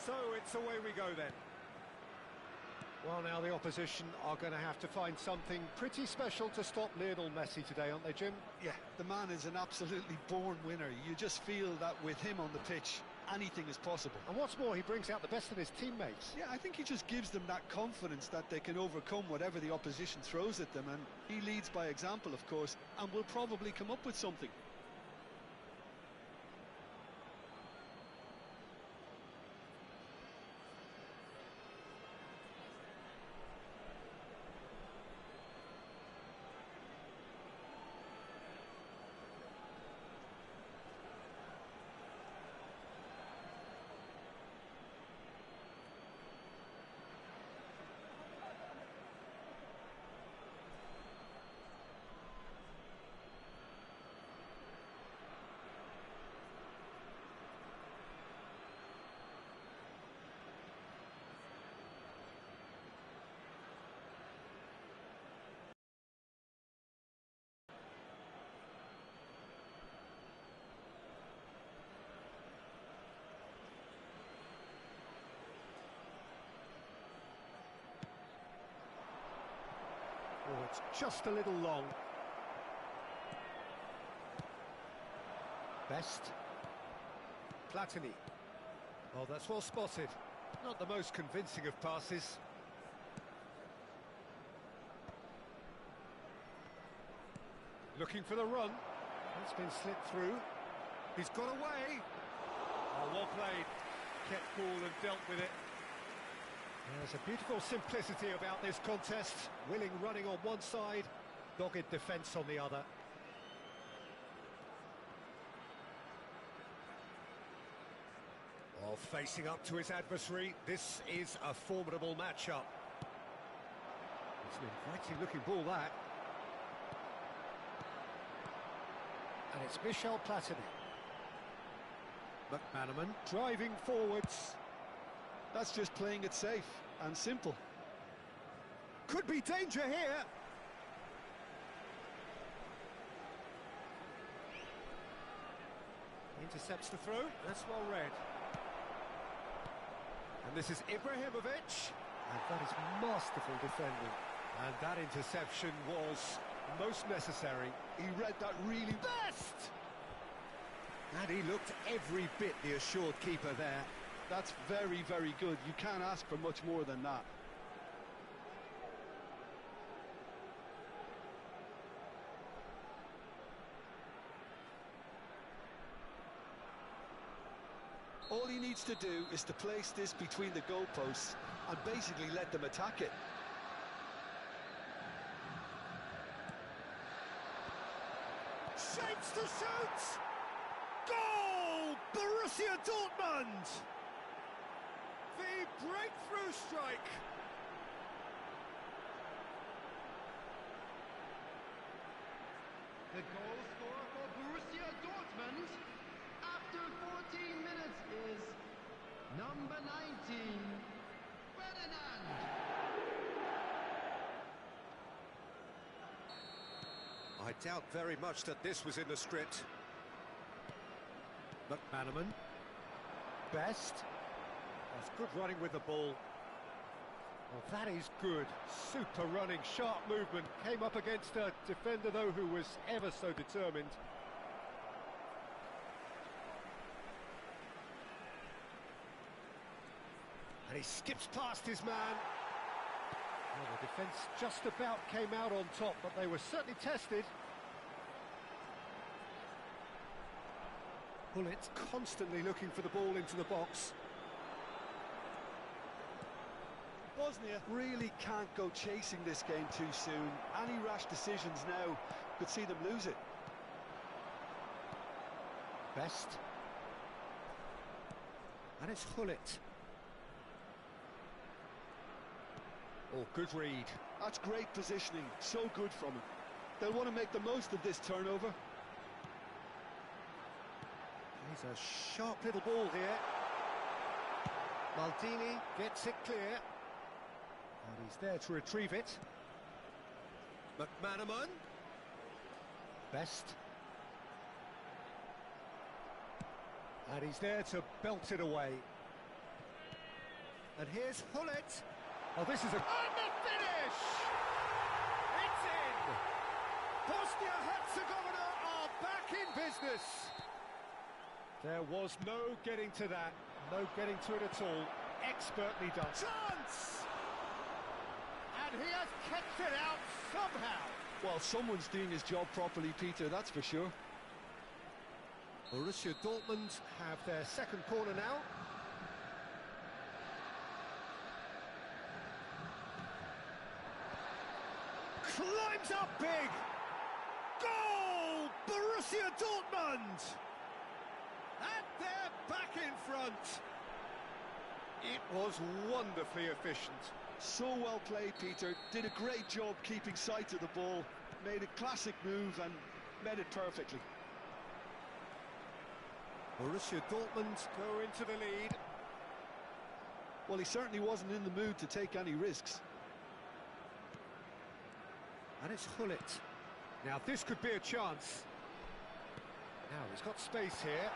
So it's away we go then. Well, now the opposition are going to have to find something pretty special to stop Lionel Messi today, aren't they, Jim? Yeah, the man is an absolutely born winner. You just feel that with him on the pitch, anything is possible. And what's more, he brings out the best of his teammates. Yeah, I think he just gives them that confidence that they can overcome whatever the opposition throws at them, and he leads by example, of course, and will probably come up with something. Oh, it's just a little long. Best. Platini. Oh, that's well spotted. Not the most convincing of passes. Looking for the run. That's been slipped through. He's got away. Oh, well played. Kept cool and dealt with it. There's a beautiful simplicity about this contest. Willing running on one side, dogged defence on the other. While facing up to his adversary, this is a formidable matchup. It's an inviting looking ball, that. And it's Michel Platini. McManaman driving forwards. That's just playing it safe and simple. Could be danger here. Intercepts the throw. That's well read. And this is Ibrahimovic. And that is masterful defending. And that interception was most necessary. He read that really best. And he looked every bit the assured keeper there. That's very, very good. You can't ask for much more than that. All he needs to do is to place this between the goalposts and basically let them attack it. Shapes to shoot! Goal! Borussia Dortmund! The breakthrough strike. The goal scorer for Borussia Dortmund after 14 minutes is number 19, Ferdinand. I doubt very much that this was in the script. McManaman. Best. That's good running with the ball. Well, that is good. Super running, sharp movement. Came up against a defender, though, who was ever so determined. And he skips past his man. Well, the defence just about came out on top, but they were certainly tested. Bullet constantly looking for the ball into the box. Bosnia really can't go chasing this game too soon. Any rash decisions now could see them lose it. Best. And it's Hullet. Oh, good read. That's great positioning, so good from him. They'll want to make the most of this turnover. He's a sharp little ball here. Maldini gets it clear. And he's there to retrieve it. McManaman. Best. And he's there to belt it away. And here's Hullet. Oh, this is a... And the finish! It's in! Bosnia-Herzegovina are back in business. There was no getting to that. No getting to it at all. Expertly done. Chance! And he has kept it out somehow. Well, someone's doing his job properly, Peter, that's for sure. Borussia Dortmund have their second corner now. Climbs up big! Goal! Borussia Dortmund! And they're back in front. It was wonderfully efficient. So well played, Peter. Did a great job keeping sight of the ball. Made a classic move and met it perfectly. Borussia Dortmund go into the lead. Well, he certainly wasn't in the mood to take any risks. And it's Hullet. Now this could be a chance. Now he's got space here.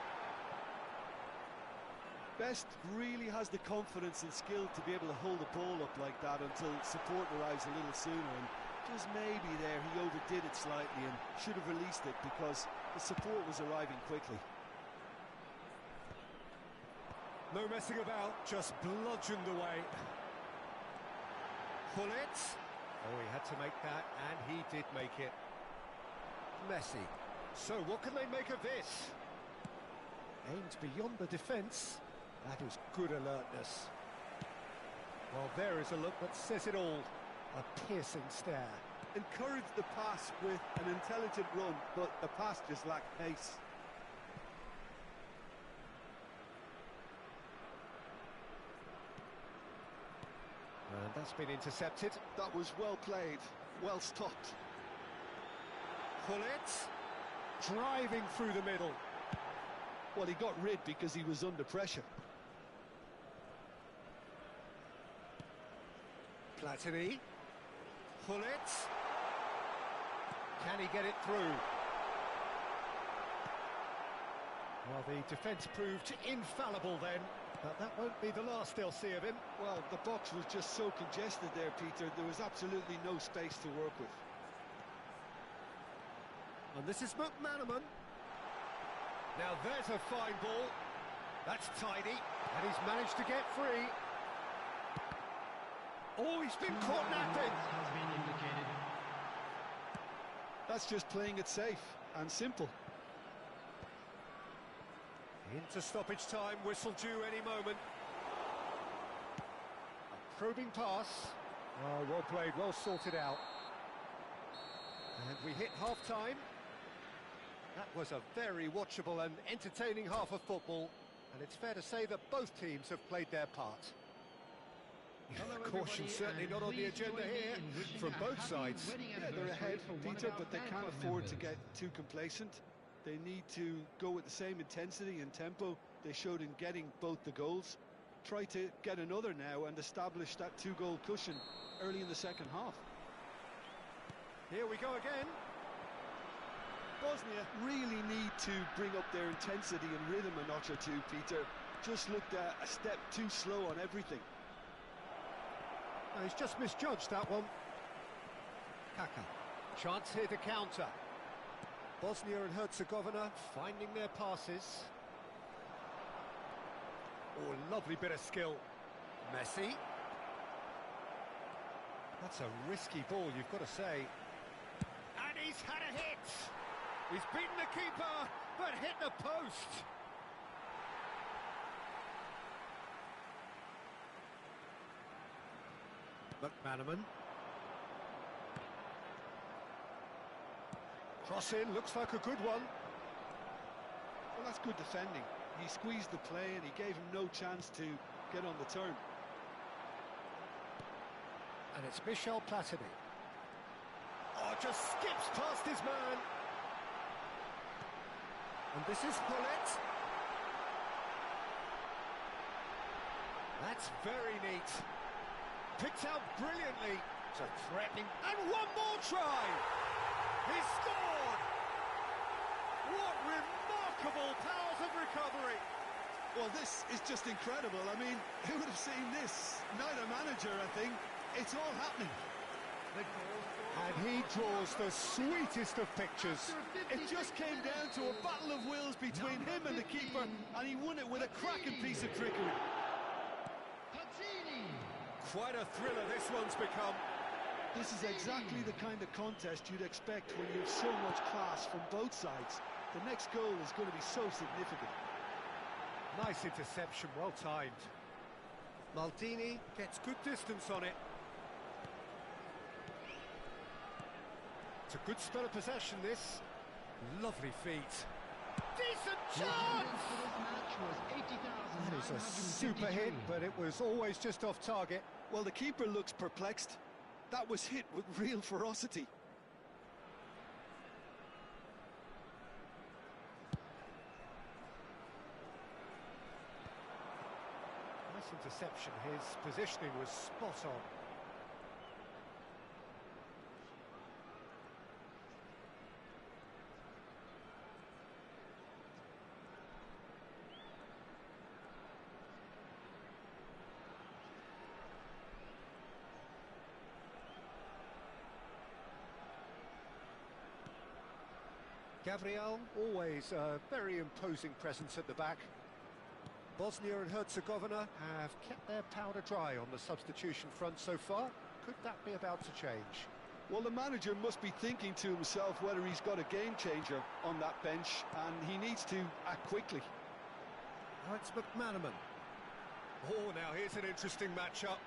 Best really has the confidence and skill to be able to hold the ball up like that until support arrives a little sooner, and just maybe there he overdid it slightly and should have released it because the support was arriving quickly. No messing about, just bludgeoned away. Hullet. Oh, he had to make that, and he did make it. Messi. So what can they make of this? Aimed beyond the defence. That is good alertness. Well, there is a look that says it all. A piercing stare. Encouraged the pass with an intelligent run, but the pass just lacked pace. And that's been intercepted. That was well played, well stopped. Hullet driving through the middle. Well, he got rid because he was under pressure. Platini. Hullet. Can he get it through? Well, the defence proved infallible then, but that won't be the last they'll see of him. Well, the box was just so congested there, Peter. There was absolutely no space to work with. And this is McManaman. Now there's a fine ball. That's tidy, and he's managed to get free. Oh, he's been caught napping. Has been indicated. That's just playing it safe and simple. Into stoppage time, whistle due any moment. A probing pass. Oh, well played, well sorted out. And we hit half-time. That was a very watchable and entertaining half of football, and it's fair to say that both teams have played their part. Caution certainly not on the agenda here from both sides. Yeah, they're ahead, Peter, but they can't afford to get too complacent. They need to go with the same intensity and tempo they showed in getting both the goals. Try to get another now and establish that two-goal cushion early in the second half. Here we go again. Bosnia really need to bring up their intensity and rhythm a notch or two, Peter. Just looked a step too slow on everything. Oh, he's just misjudged that one. Kaka. Chance here to counter. Bosnia and Herzegovina finding their passes. Oh, lovely bit of skill. Messi. That's a risky ball, you've got to say. And he's had a hit. He's beaten the keeper, but hit the post. McManaman. Cross in, looks like a good one. Well, that's good defending. He squeezed the play and he gave him no chance to get on the turn. And it's Michel Platini. Oh, just skips past his man. And this is Hullet. That's very neat. Picked out brilliantly. So threatening. And one more try. He scored. What remarkable powers of recovery. Well, this is just incredible. I mean, who would have seen this? Neither manager, I think. It's all happening. And he draws the sweetest of pictures. It just came down to a battle of wills between him and the keeper, and he won it with a cracking piece of trickery. Quite a thriller this one's become. This is exactly the kind of contest you'd expect when you have so much class from both sides. The next goal is going to be so significant. Nice interception, well timed. Maldini gets good distance on it. It's a good spell of possession, this. Lovely feet. Decent chance! That is a super hit, but it was always just off target. Well, the keeper looks perplexed. That was hit with real ferocity. Nice interception. His positioning was spot on. Gabriel, always a very imposing presence at the back. Bosnia and Herzegovina have kept their powder dry on the substitution front so far. Could that be about to change? Well, the manager must be thinking to himself whether he's got a game changer on that bench, and he needs to act quickly. Now it's McManaman. Oh, now here's an interesting matchup.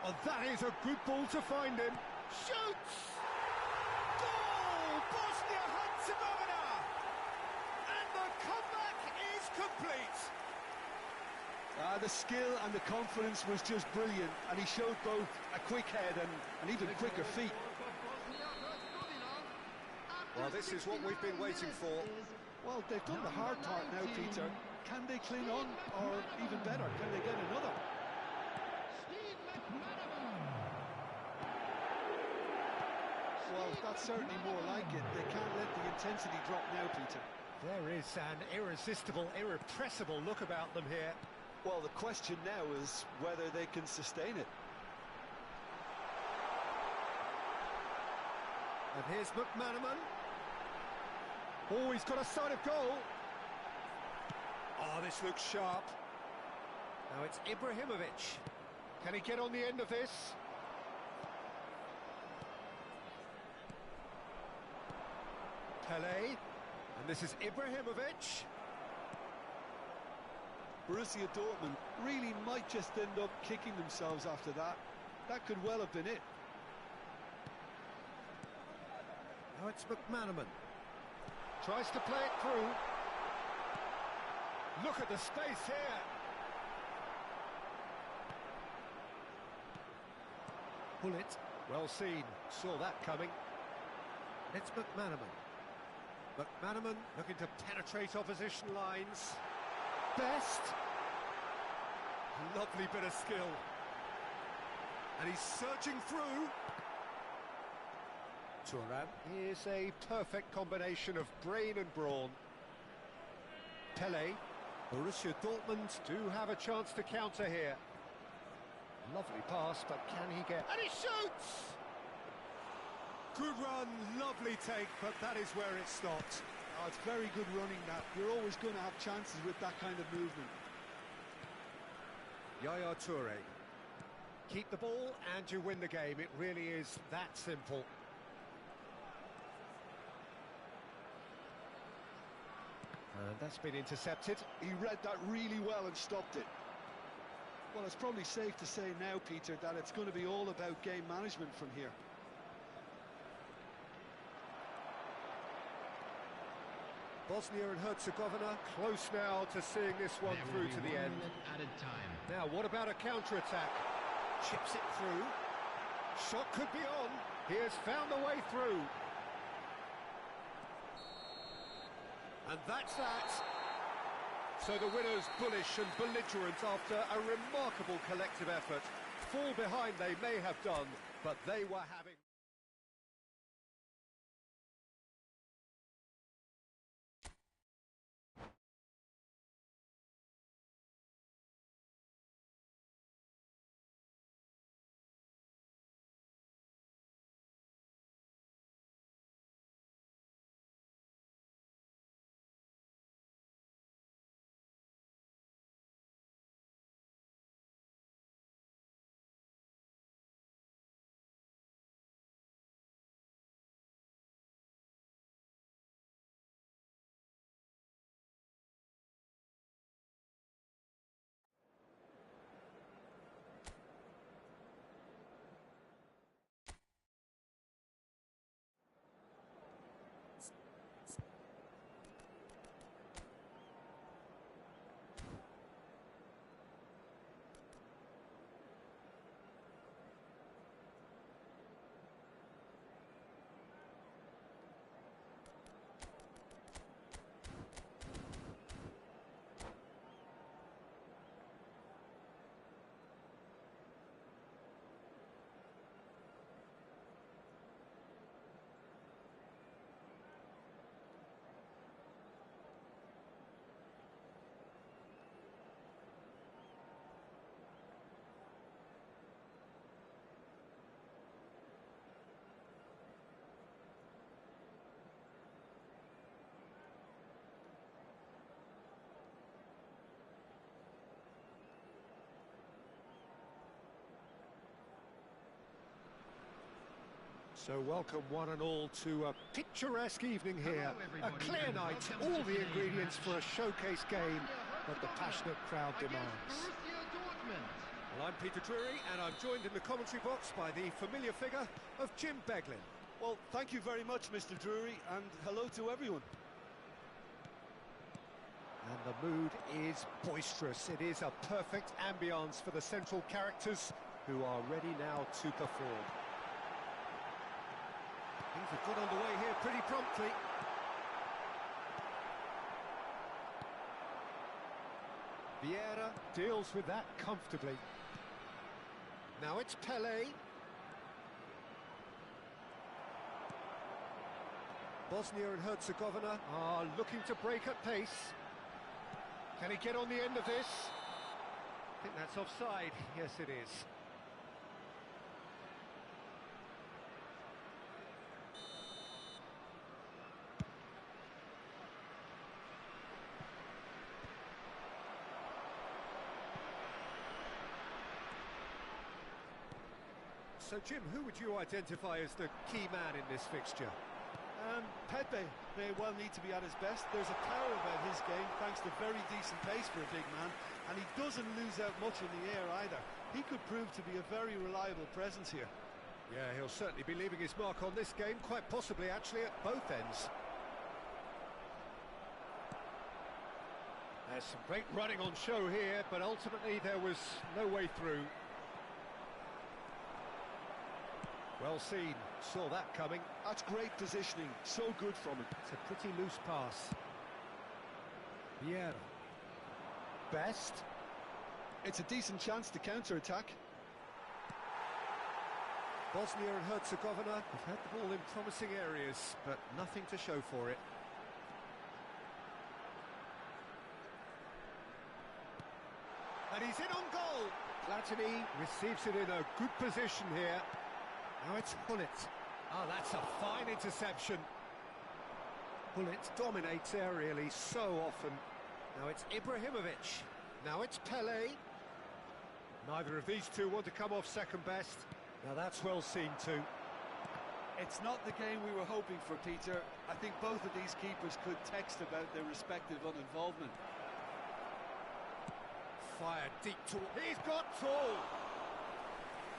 Oh, that is a good ball to find him. Shoots! Goal! Bosnia-Herzegovina! And the comeback is complete. The skill and the confidence was just brilliant, and he showed both a quick head and even quicker feet. Well, this is what we've been waiting for. Well, they've done the hard part now, Peter. Can they cling on, or even better, can they get another? Well, that's certainly more like it. They can't let the intensity drop now, Peter. There is an irresistible, irrepressible look about them here. Well, the question now is whether they can sustain it. And here's McManaman. Oh, he's got a sight of goal. Oh, this looks sharp. Now it's Ibrahimovic. Can he get on the end of this? Pele. And this is Ibrahimovic. Borussia Dortmund really might just end up kicking themselves after that. That could well have been it. Now it's McManaman. Tries to play it through. Look at the space here. Pull it. Well seen. Saw that coming. It's McManaman. McManaman looking to penetrate opposition lines. Best. Lovely bit of skill. And he's surging through. Thuram is a perfect combination of brain and brawn. Pele. Borussia Dortmund do have a chance to counter here. Lovely pass, but can he get... And he shoots! Good run, lovely take, but that is where it stopped. Oh, it's very good running, that. You're always going to have chances with that kind of movement. Yaya Toure. Keep the ball and you win the game. It really is that simple. And that's been intercepted. He read that really well and stopped it. Well, it's probably safe to say now, Peter, that it's going to be all about game management from here. Bosnia and Herzegovina close now to seeing this one through to the end. Now, what about a counter-attack? Chips it through. Shot could be on. He has found the way through. And that's that. So the winners bullish and belligerent after a remarkable collective effort. Fall behind they may have done, but they were having... So welcome one and all to a picturesque evening here. A everybody, clear and night, welcome all to the today's ingredients match. for a showcase game that the passionate crowd Against demands. Borussia Dortmund. Well, I'm Peter Drury, and I'm joined in the commentary box by the familiar figure of Jim Beglin. Well, thank you very much, Mr. Drury, and hello to everyone. And the mood is boisterous. It is a perfect ambience for the central characters who are ready now to perform. Things have got underway here pretty promptly. Vieira deals with that comfortably. Now it's Pelé. Bosnia and Herzegovina are looking to break at pace. Can he get on the end of this? I think that's offside. Yes, it is. So, Jim, who would you identify as the key man in this fixture? Pepe may well need to be at his best. There's a power about his game, thanks to very decent pace for a big man, and he doesn't lose out much in the air either. He could prove to be a very reliable presence here. Yeah, he'll certainly be leaving his mark on this game, quite possibly actually at both ends. There's some great running on show here, but ultimately there was no way through. Well seen, saw that coming. That's great positioning, so good from him. It's a pretty loose pass. Vieira. Best. It's a decent chance to counter-attack. Bosnia and Herzegovina have had the ball in promising areas, but nothing to show for it. And he's in on goal. Platini receives it in a good position here. Now it's Hullet. Oh, that's a fine interception. Hullet dominates aerially so often. Now it's Ibrahimovic. Now it's Pelé. Neither of these two want to come off second best. Now that's well seen too. It's not the game we were hoping for, Peter. I think both of these keepers could text about their respective uninvolvement. Fired deep toward... He's got tall!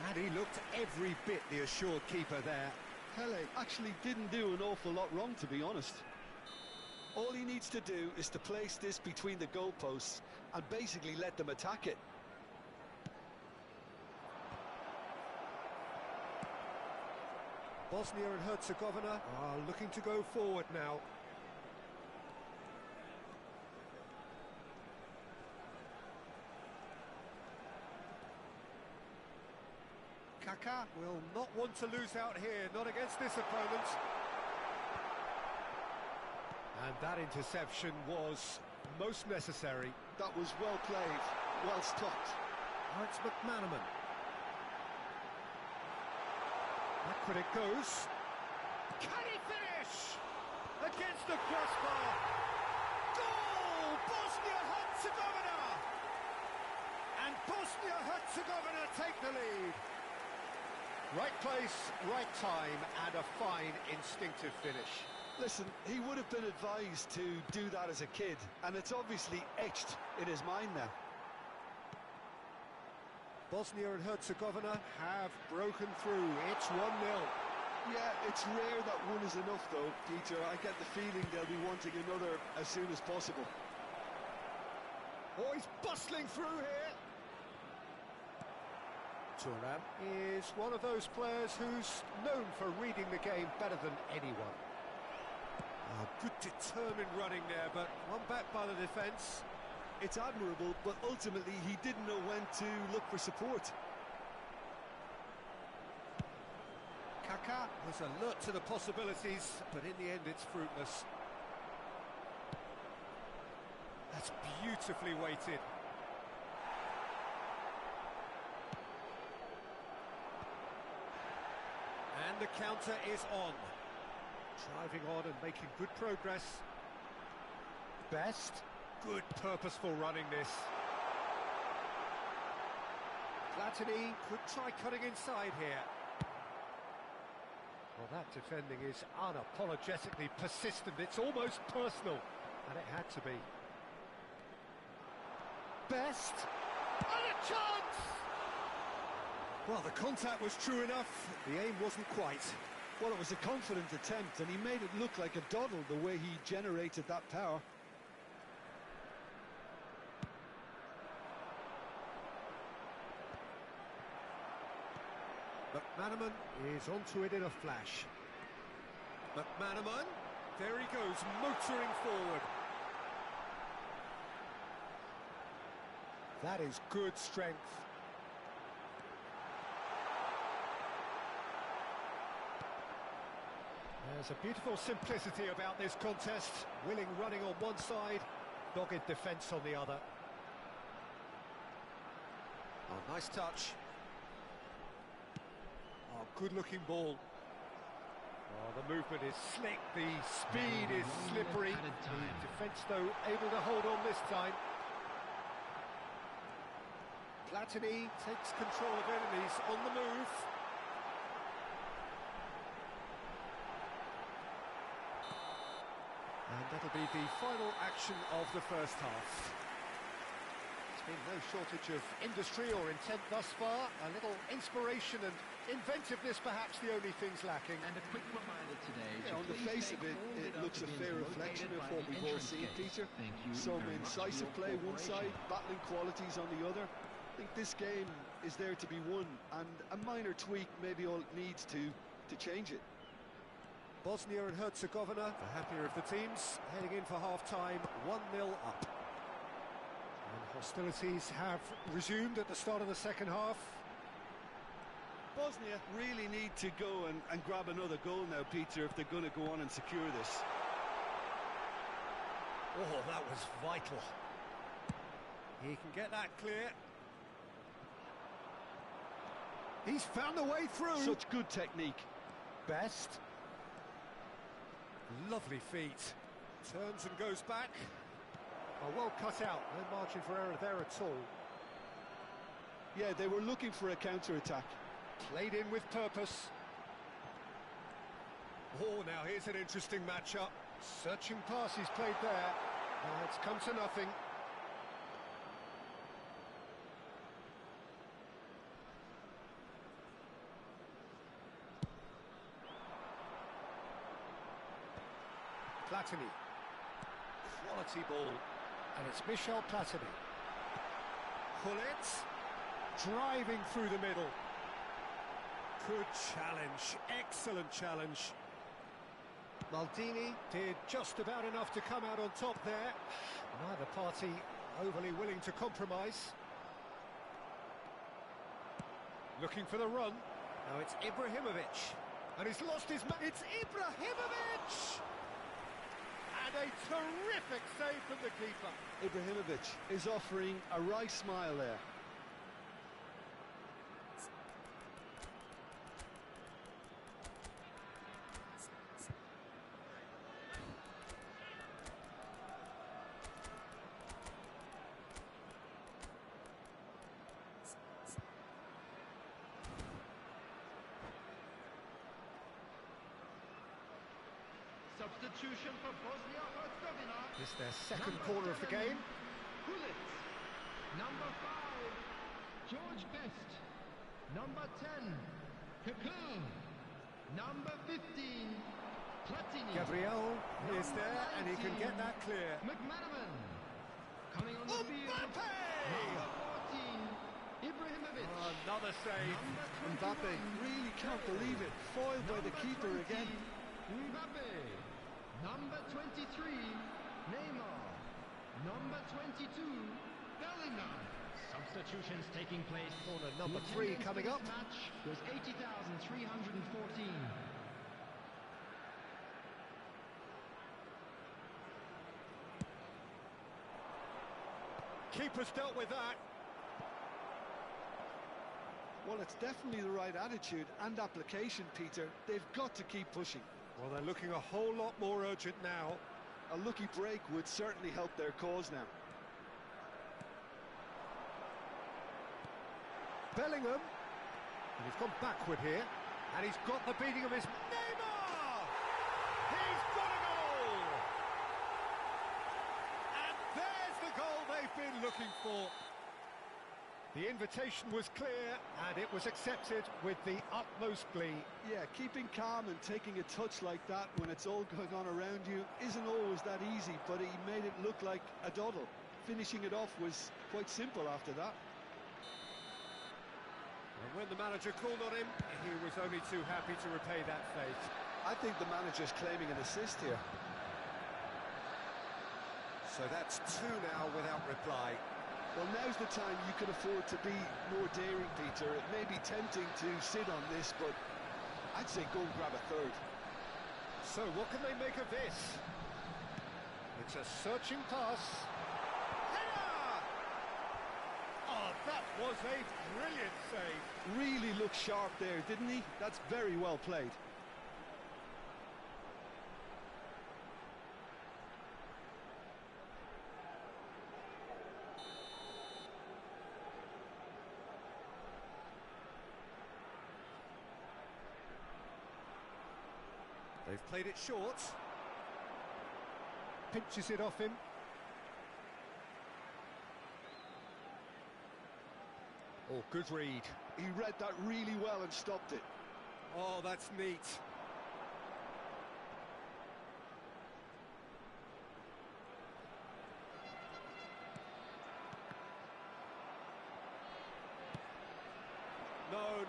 And he looked every bit the assured keeper there. Pelé actually didn't do an awful lot wrong, to be honest. All he needs to do is to place this between the goalposts and basically let them attack it. Bosnia and Herzegovina are looking to go forward now. Kaká will not want to lose out here, not against this opponent. And that interception was most necessary. That was well played, well stopped. Now it's McManaman. Backward it goes. Can he finish? Against the crossbar. Goal! Bosnia-Herzegovina! And Bosnia-Herzegovina take the lead. Right place, right time, and a fine instinctive finish. Listen, he would have been advised to do that as a kid, and it's obviously etched in his mind now. Bosnia and Herzegovina have broken through. It's 1-0. Yeah, it's rare that one is enough, though, Peter. I get the feeling they'll be wanting another as soon as possible. Oh, he's bustling through here. Thuram is one of those players who's known for reading the game better than anyone. Oh, good determined running there, but one back by the defence. It's admirable, but ultimately he didn't know when to look for support. Kaká was alert to the possibilities, but in the end it's fruitless. That's beautifully weighted. And the counter is on. Driving on and making good progress. Best. Good purposeful running this. Platini could try cutting inside here. That defending is unapologetically persistent. It's almost personal, and it had to be. Best, and a chance! Well, the contact was true enough, the aim wasn't quite. Well, it was a confident attempt, and he made it look like a doddle the way he generated that power. McManaman is onto it in a flash. McManaman, there he goes, motoring forward. That is good strength. There's a beautiful simplicity about this contest. Willing running on one side, dogged defence on the other. Oh, nice touch. Oh, good-looking ball. Oh, the movement is slick, the speed is slippery. The defence, though, able to hold on this time. Platini takes control of enemies on the move. And that'll be the final action of the first half. There's been no shortage of industry or intent thus far. A little inspiration and inventiveness, perhaps the only things lacking. And a quick reminder today. Yeah, on the face of it, it looks a fair reflection of what we've all seen, Peter. Some incisive play one side, battling qualities on the other. I think this game is there to be won, and a minor tweak maybe all it needs to change it. Bosnia and Herzegovina, the happier of the teams, heading in for half-time, 1-0 up. And hostilities have resumed at the start of the second half. Bosnia really need to go and grab another goal now, Peter, if they're going to go on and secure this. Oh, that was vital. He can get that clear. He's found a way through. Such good technique. Best. Lovely feet. Turns and goes back. Oh, well cut out. No margin for error there at all. Yeah, they were looking for a counter-attack. Played in with purpose. Oh, now here's an interesting matchup. Searching pass he's played there. Now it's come to nothing. Platini. Quality ball. And it's Michel Platini. Hullet. Driving through the middle. Good challenge. Excellent challenge. Maldini did just about enough to come out on top there. Neither party overly willing to compromise. Looking for the run. Now it's Ibrahimovic. And he's lost his... It's Ibrahimovic! And a terrific save from the keeper. Ibrahimovic is offering a wry smile there. Substitution for Bosnia-Herzegovina. This is their second corner of the game. Hullet. Number 5, George Best. Number 10, Kaká. Number 15, Platini. Gabriel is there and he can get that clear. McManaman. Coming on the field. Number 14, Ibrahimovic. Another save. Mbappe really can't believe it. Foiled by the keeper again. Mbappe. Number 23, Neymar. Number 22, Bellingham. Substitutions taking place. Corner number 3 coming up. Match was 80,314. Keeper's dealt with that. Well, it's definitely the right attitude and application, Peter. They've got to keep pushing. Well, they're looking a whole lot more urgent now. A lucky break would certainly help their cause now. Bellingham. And he's gone backward here. And he's got the beating of his... Neymar! He's got a goal! And there's the goal they've been looking for. The invitation was clear, and it was accepted with the utmost glee. Yeah, keeping calm and taking a touch like that when it's all going on around you isn't always that easy, but he made it look like a doddle. Finishing it off was quite simple after that. And when the manager called on him, he was only too happy to repay that fate. I think the manager's claiming an assist here. So that's two now without reply. Well, now's the time you can afford to be more daring, Peter. It may be tempting to sit on this, but I'd say go and grab a third. So what can they make of this? It's a searching pass. Header! Oh, that was a brilliant save. Really looked sharp there, didn't he? That's very well played. They've played it short. Pinches it off him. Oh, good read. He read that really well and stopped it. Oh, that's neat.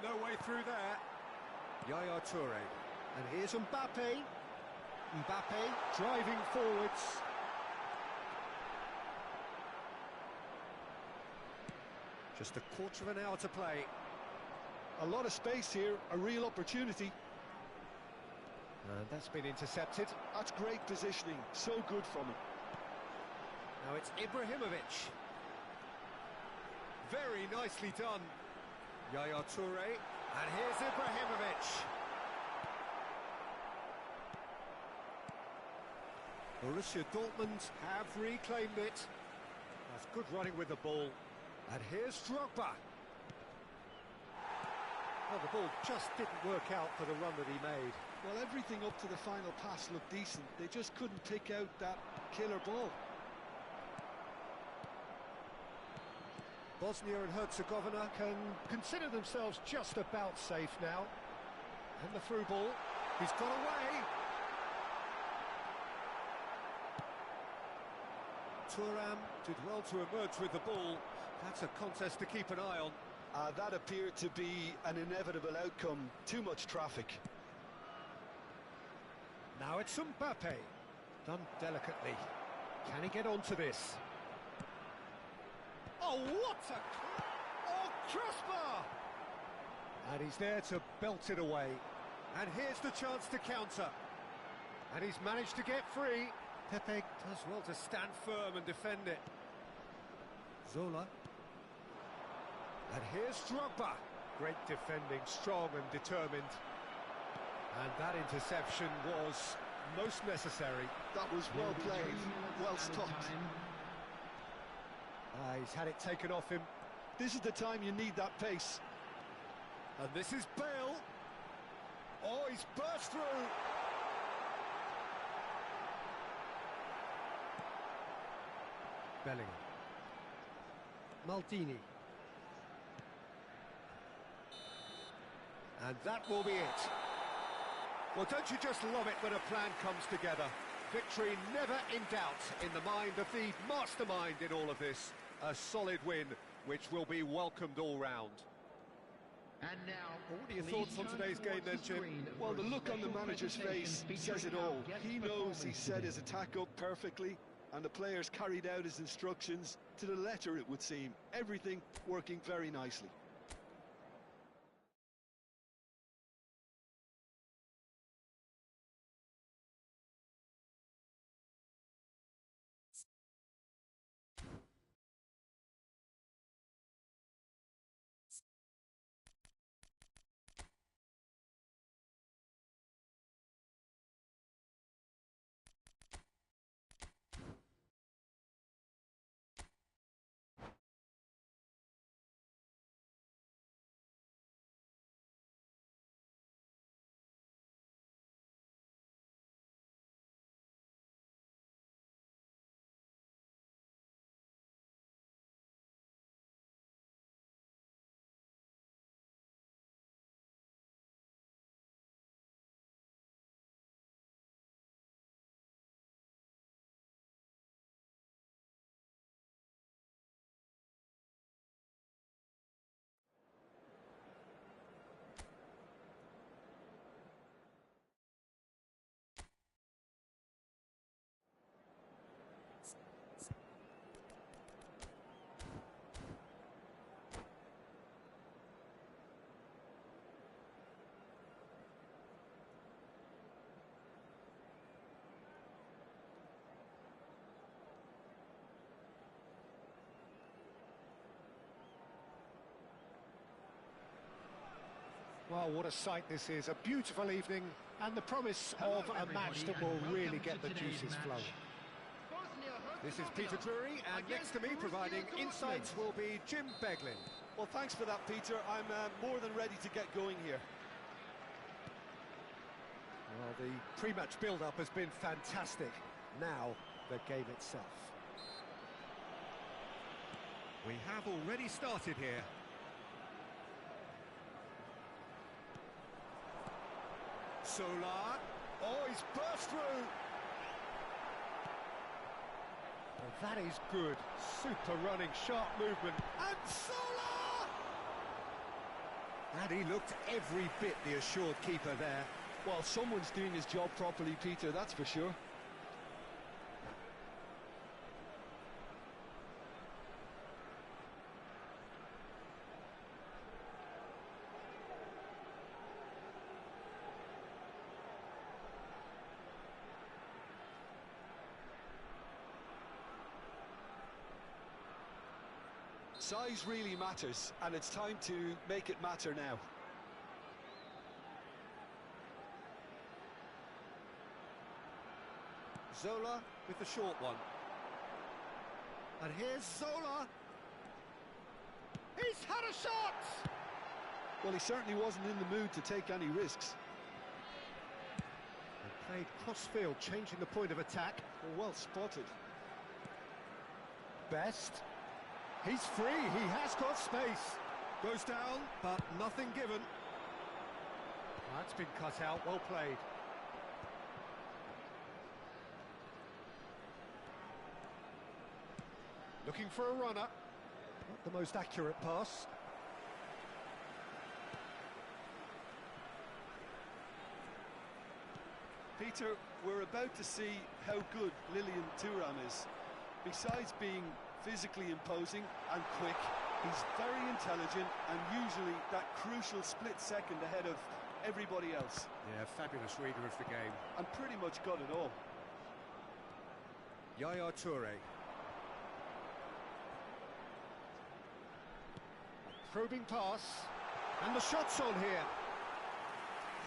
No way through there. Yaya Toure. And here's Mbappe. Mbappe driving forwards. Just a quarter of an hour to play. A lot of space here, a real opportunity. And that's been intercepted. That's great positioning, so good from him. Now it's Ibrahimovic. Very nicely done. Yaya Toure. And here's Ibrahimovic. Borussia Dortmund have reclaimed it. That's good running with the ball. And here's Drogba. Well, the ball just didn't work out for the run that he made. Well, everything up to the final pass looked decent. They just couldn't pick out that killer ball. Bosnia and Herzegovina can consider themselves just about safe now. And the through ball. He's got away. Thuram did well to emerge with the ball. That's a contest to keep an eye on. That appeared to be an inevitable outcome. Too much traffic. Now it's Mbappe. Done delicately. Can he get onto this? Oh, what a... Oh, crossbar! And he's there to belt it away. And here's the chance to counter. And he's managed to get free. Pepe does well to stand firm and defend it. Zola. And here's Drogba. Great defending, strong and determined. And that interception was most necessary. That was well played, well stopped. He's had it taken off him. This is the time you need that pace. And this is Bale. Oh, he's burst through. Bellingham. Maldini. And that will be it. Well, don't you just love it when a plan comes together? Victory never in doubt in the mind of the mastermind in all of this. A solid win, which will be welcomed all round. And now, What are your thoughts on today's game then, Jim? Well, the look on the manager's face says it all. He knows he set his attack up perfectly, and the players carried out his instructions to the letter, it would seem. Everything working very nicely. Well, what a sight this is. A beautiful evening and the promise of a match that will really get the juices flowing. This is Peter Drury, and next to me providing insights will be Jim Beglin. Well, thanks for that, Peter. I'm more than ready to get going here. Well, the pre-match build-up has been fantastic. Now, the game itself. We have already started here. Solar. Oh, he's burst through. Well, that is good. Super running, sharp movement. And Solar! And he looked every bit the assured keeper there. Well, someone's doing his job properly, Peter, that's for sure. Size really matters, and it's time to make it matter now. Zola with the short one. And here's Zola. He's had a shot! Well, he certainly wasn't in the mood to take any risks. They played cross-field, changing the point of attack. Well spotted. Best. He's free, he has got space. Goes down, but nothing given. That's been cut out, well played. Looking for a runner. Not the most accurate pass. Peter, we're about to see how good Lilian Thuram is. Besides being physically imposing and quick, he's very intelligent and usually that crucial split second ahead of everybody else. Yeah, fabulous reader of the game. And pretty much got it all. Yaya Toure. Probing pass. And the shot's on here.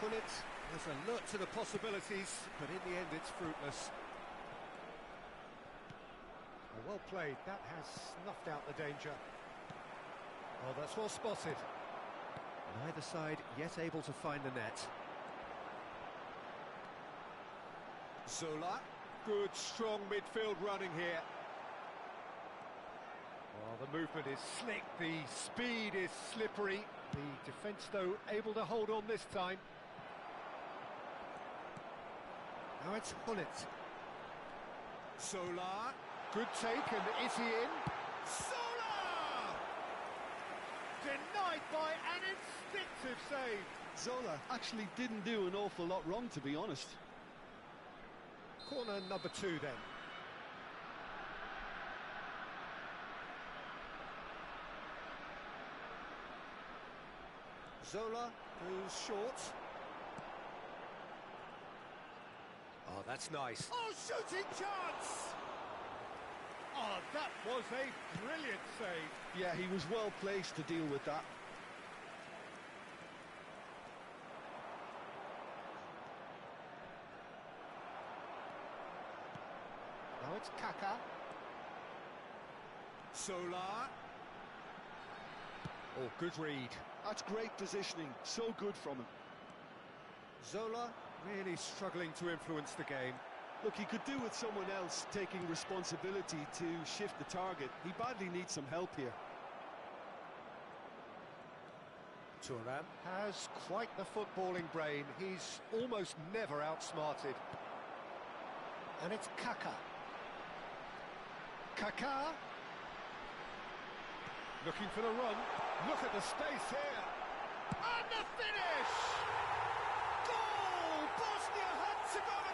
Pull it. There's alert to the possibilities, but in the end it's fruitless. Well played, that has snuffed out the danger. Oh, that's well spotted. Neither side yet able to find the net. Zola, good strong midfield running here. Well, the movement is slick, the speed is slippery. The defence, though, able to hold on this time. Now it's Hullet. Solar. Good take, and is he in? Zola! Denied by an instinctive save. Zola actually didn't do an awful lot wrong, to be honest. Corner number 2 then. Zola goes short. Oh, that's nice. Oh, shooting chance! Oh, that was a brilliant save. Yeah, he was well placed to deal with that. Now it's Kaka. Solar. Oh, good read. That's great positioning. So good from him. Zola really struggling to influence the game. Look, he could do with someone else taking responsibility to shift the target. He badly needs some help here. Thuram has quite the footballing brain. He's almost never outsmarted. And it's Kaka. Kaka. Looking for the run. Look at the space here. And the finish! Goal! Bosnia-Herzegovina!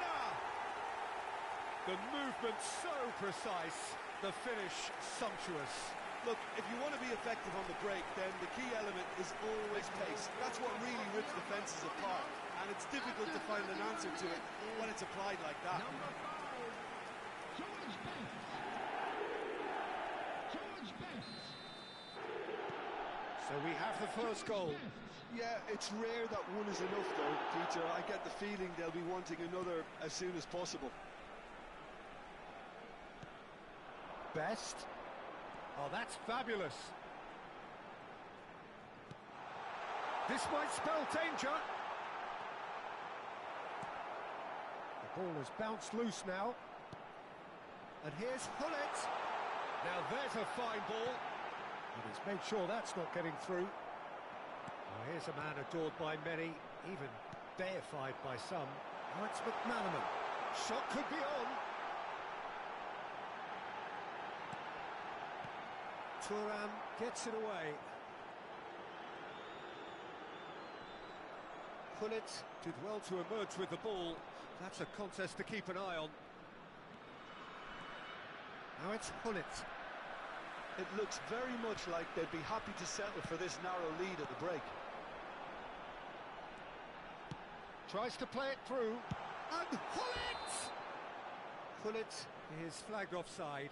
The movement so precise, the finish sumptuous. Look, if you want to be effective on the break, then the key element is always pace. That's what really rips defences apart, and it's difficult to find an answer to it when it's applied like that. So So we have the first goal. Yeah, it's rare that one is enough though, Peter. I get the feeling they'll be wanting another as soon as possible. Best. Oh, that's fabulous. This might spell danger. The ball has bounced loose now. And here's Hullet. Now there's a fine ball. And he's made sure that's not getting through. Well, here's a man adored by many, even deified by some. Now it's McManaman. Shot could be on. Thuram gets it away. Hullet did well to emerge with the ball. That's a contest to keep an eye on. Now it's Hullet. It looks very much like they'd be happy to settle for this narrow lead at the break. Tries to play it through. And Hullet! Hullet is flagged offside.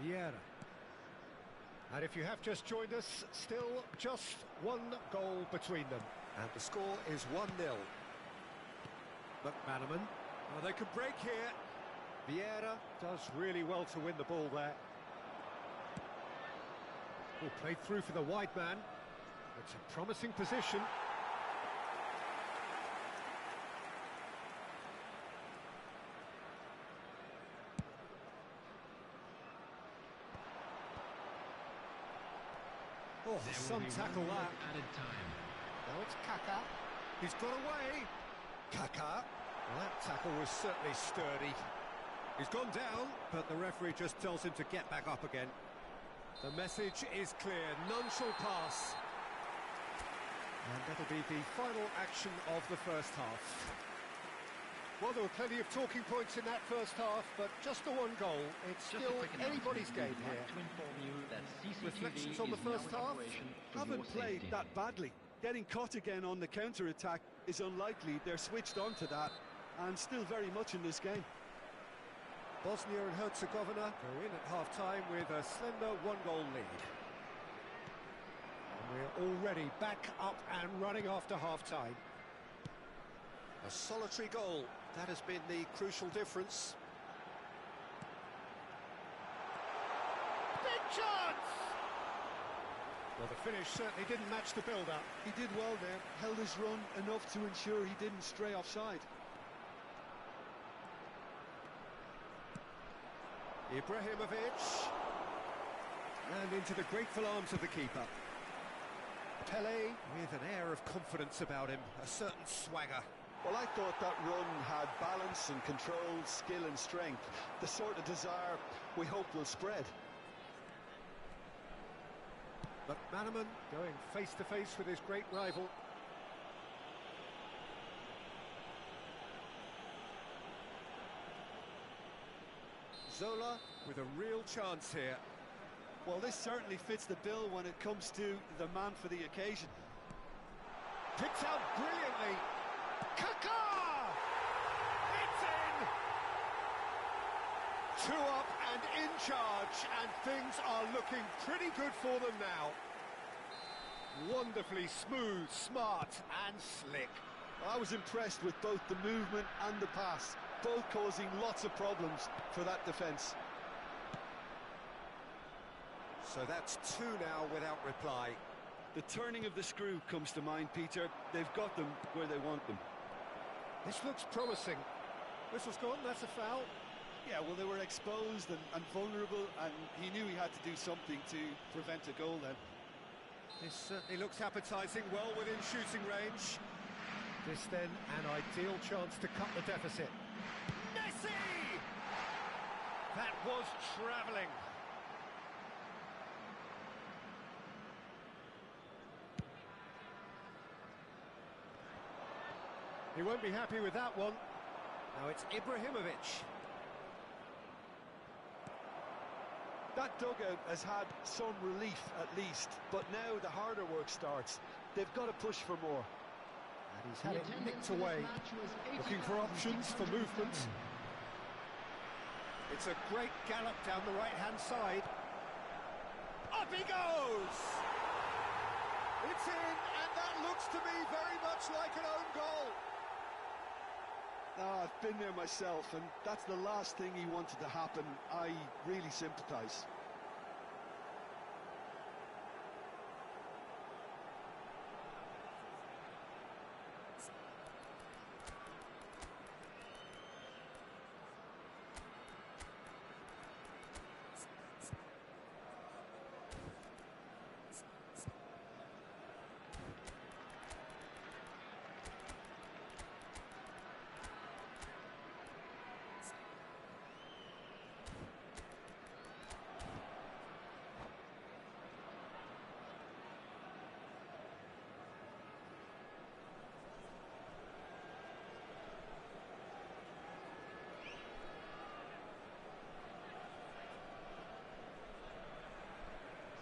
Vieira. And if you have just joined us, still just one goal between them. And the score is 1-0. McManaman. Oh, they could break here. Vieira does really well to win the ball there. Oh, played through for the wide man. It's a promising position. Oh, some tackle that. Added time. Now it's Kaká. He's got away. Kaká. Well, that tackle was certainly sturdy. He's gone down, but the referee just tells him to get back up again. The message is clear. None shall pass. And that'll be the final action of the first half. Well, there were plenty of talking points in that first half, but just the one goal. It's still anybody's game here. Reflections on the first half? Haven't played that badly. Getting caught again on the counter-attack is unlikely. They're switched on to that, and still very much in this game. Bosnia and Herzegovina go in at half-time with a slender one-goal lead. And we're already back up and running after half-time. A solitary goal. That has been the crucial difference. Big chance! Well, the finish certainly didn't match the build-up. He did well there, held his run enough to ensure he didn't stray offside. Ibrahimovic. And into the grateful arms of the keeper. Pelé with an air of confidence about him, a certain swagger. Well, I thought that run had balance and control, skill and strength. The sort of desire we hope will spread. McManaman going face-to-face with his great rival. Zola with a real chance here. Well, this certainly fits the bill when it comes to the man for the occasion. Picked out brilliantly. Kaká! It's in! 2 up and in charge, and things are looking pretty good for them now. Wonderfully smooth, smart and slick. I was impressed with both the movement and the pass, both causing lots of problems for that defence. So that's 2 now without reply. The turning of the screw comes to mind, Peter. They've got them where they want them. This looks promising. Whistle's gone, that's a foul. Yeah, well, they were exposed and vulnerable, and he knew he had to do something to prevent a goal then. This certainly looks appetising, well within shooting range. This then, an ideal chance to cut the deficit. Messi! That was travelling. He won't be happy with that one. Now it's Ibrahimovic. That dugout has had some relief at least, but now the harder work starts. They've got to push for more. And he's had it nicked away, looking for options for movement. It's a great gallop down the right-hand side. Up he goes! It's in, and that looks to me very much like an own goal. I've been there myself, and that's the last thing he wanted to happen. I really sympathise.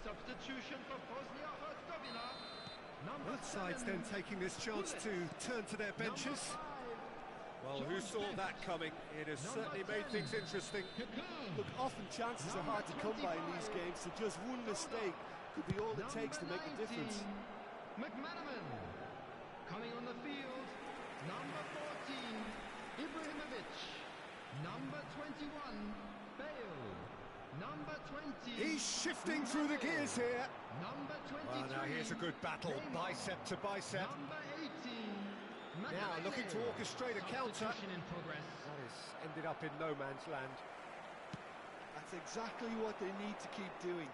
Substitution for Bosnia-Herzegovina. Both sides then taking this chance to turn to their benches. Well, who saw that coming? It has certainly made things interesting. Look, often chances are hard to come by in these games, so just one mistake could be all it takes to make a difference. McManaman. Coming on the field, number 14, Ibrahimovic. Number 21, Bale. Number 20. He's shifting through the gears here. Number 23. Well, now here's a good battle, bicep to bicep. Number 18. Now looking to orchestrate a counter. In progress. That has ended up in no man's land. That's exactly what they need to keep doing.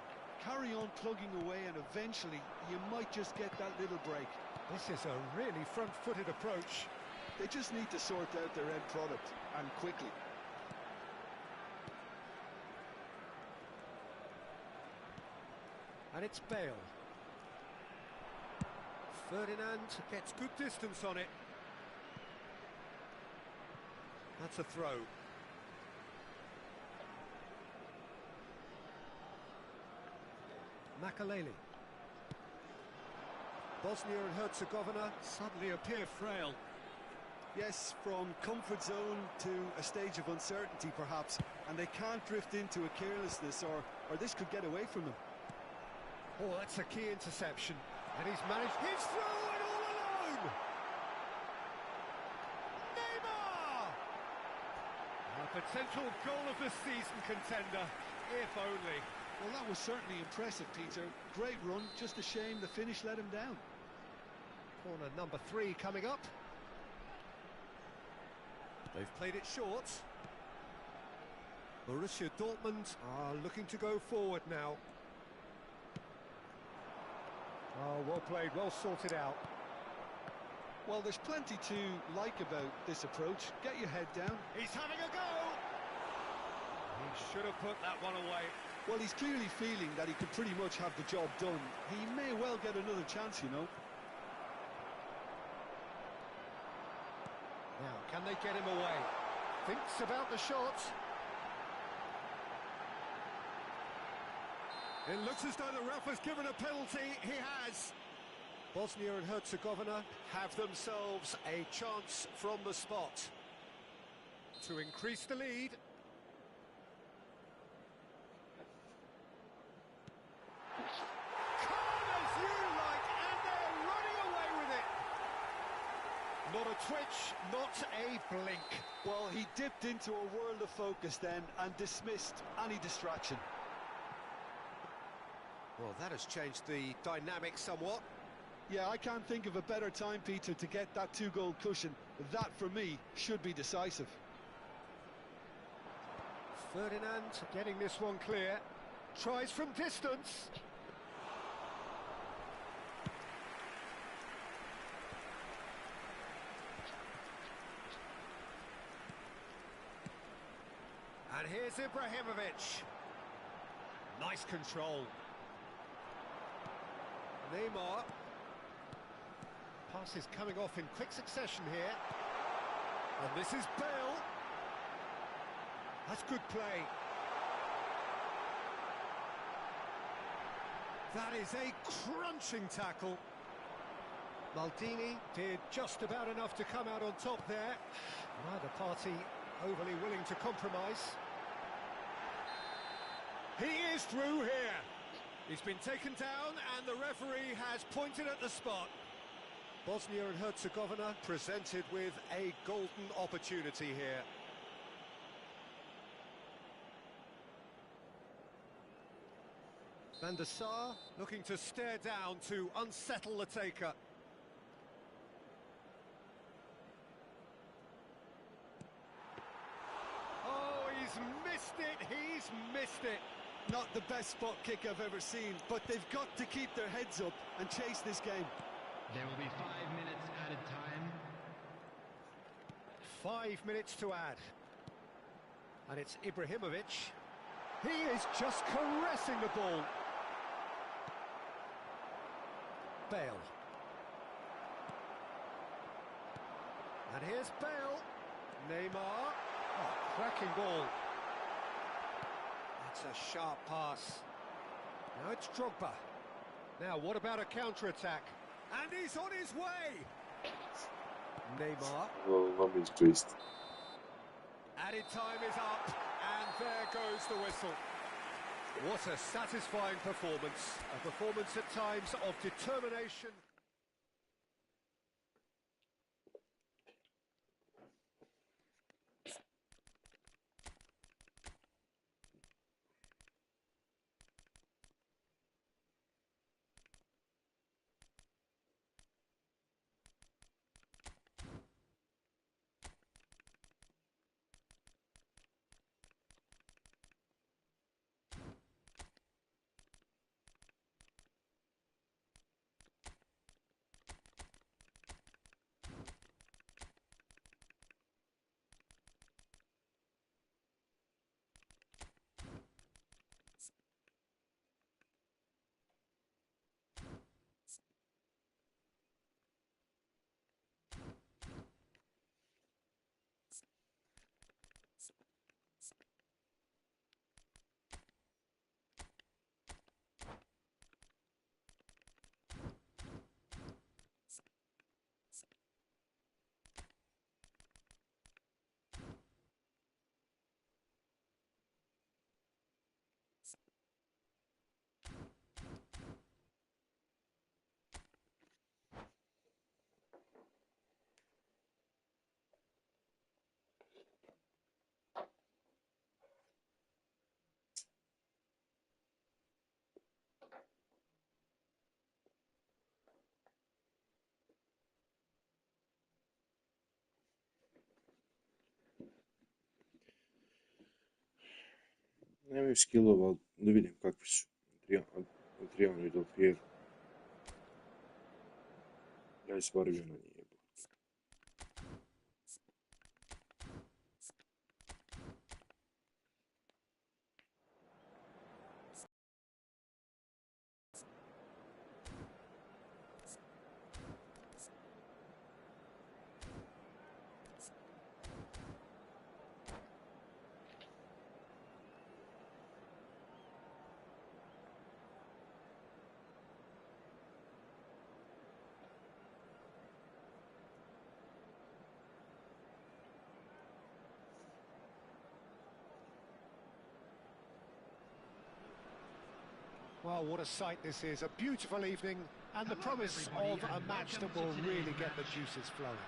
Carry on plugging away, and eventually you might just get that little break. This is a really front-footed approach. They just need to sort out their end product, and quickly. And it's Bale. Ferdinand gets good distance on it. That's a throw. Makaleli. Bosnia and Herzegovina suddenly appear frail. Yes, from comfort zone to a stage of uncertainty perhaps, and they can't drift into a carelessness, or this could get away from them. Oh, that's a key interception. And he's managed his throw, and all alone! Neymar! A potential goal of the season contender, if only. Well, that was certainly impressive, Peter. Great run, just a shame the finish let him down. Corner number 3 coming up. They've played it short. Borussia Dortmund are looking to go forward now. Oh, well played, well sorted out. Well, there's plenty to like about this approach. Get your head down. He's having a go! He should have put that one away. Well, he's clearly feeling that he could pretty much have the job done. He may well get another chance, you know. Now, can they get him away? Thinks about the shot. It looks as though the ref has given a penalty. He has. Bosnia and Herzegovina have themselves a chance from the spot to increase the lead. Calm as you like, and they're running away with it. Not a twitch, not a blink. Well, he dipped into a world of focus then and dismissed any distraction. Well, that has changed the dynamic somewhat. Yeah, I can't think of a better time, Peter, to get that 2-goal cushion. That, for me, should be decisive. Ferdinand getting this one clear. Tries from distance. And here's Ibrahimovic. Nice control. Neymar. Pass is coming off in quick succession here. And this is Bale. That's good play. That is a crunching tackle. Maldini did just about enough to come out on top there. Neither party overly willing to compromise. He is through here. He's been taken down and the referee has pointed at the spot. Bosnia and Herzegovina presented with a golden opportunity here. Van der Sar looking to stare down to unsettle the taker. Oh, he's missed it, he's missed it. Not the best spot kick I've ever seen, but they've got to keep their heads up and chase this game. There will be 5 minutes added time. 5 minutes to add. And it's Ibrahimovic. He is just caressing the ball. Bale. And here's Bale. Neymar. Oh, cracking ball. That's a sharp pass. Now it's Drogba. Now, what about a counter-attack? And he's on his way! Neymar. Added time is up, and there goes the whistle. What a satisfying performance. A performance at times of determination. Nemaju skillova, ali da vidim kakvi su. Trebamo do prije. Ja izborio na njih. Well, what a sight this is. A beautiful evening and the promise of a match that will really get the juices flowing.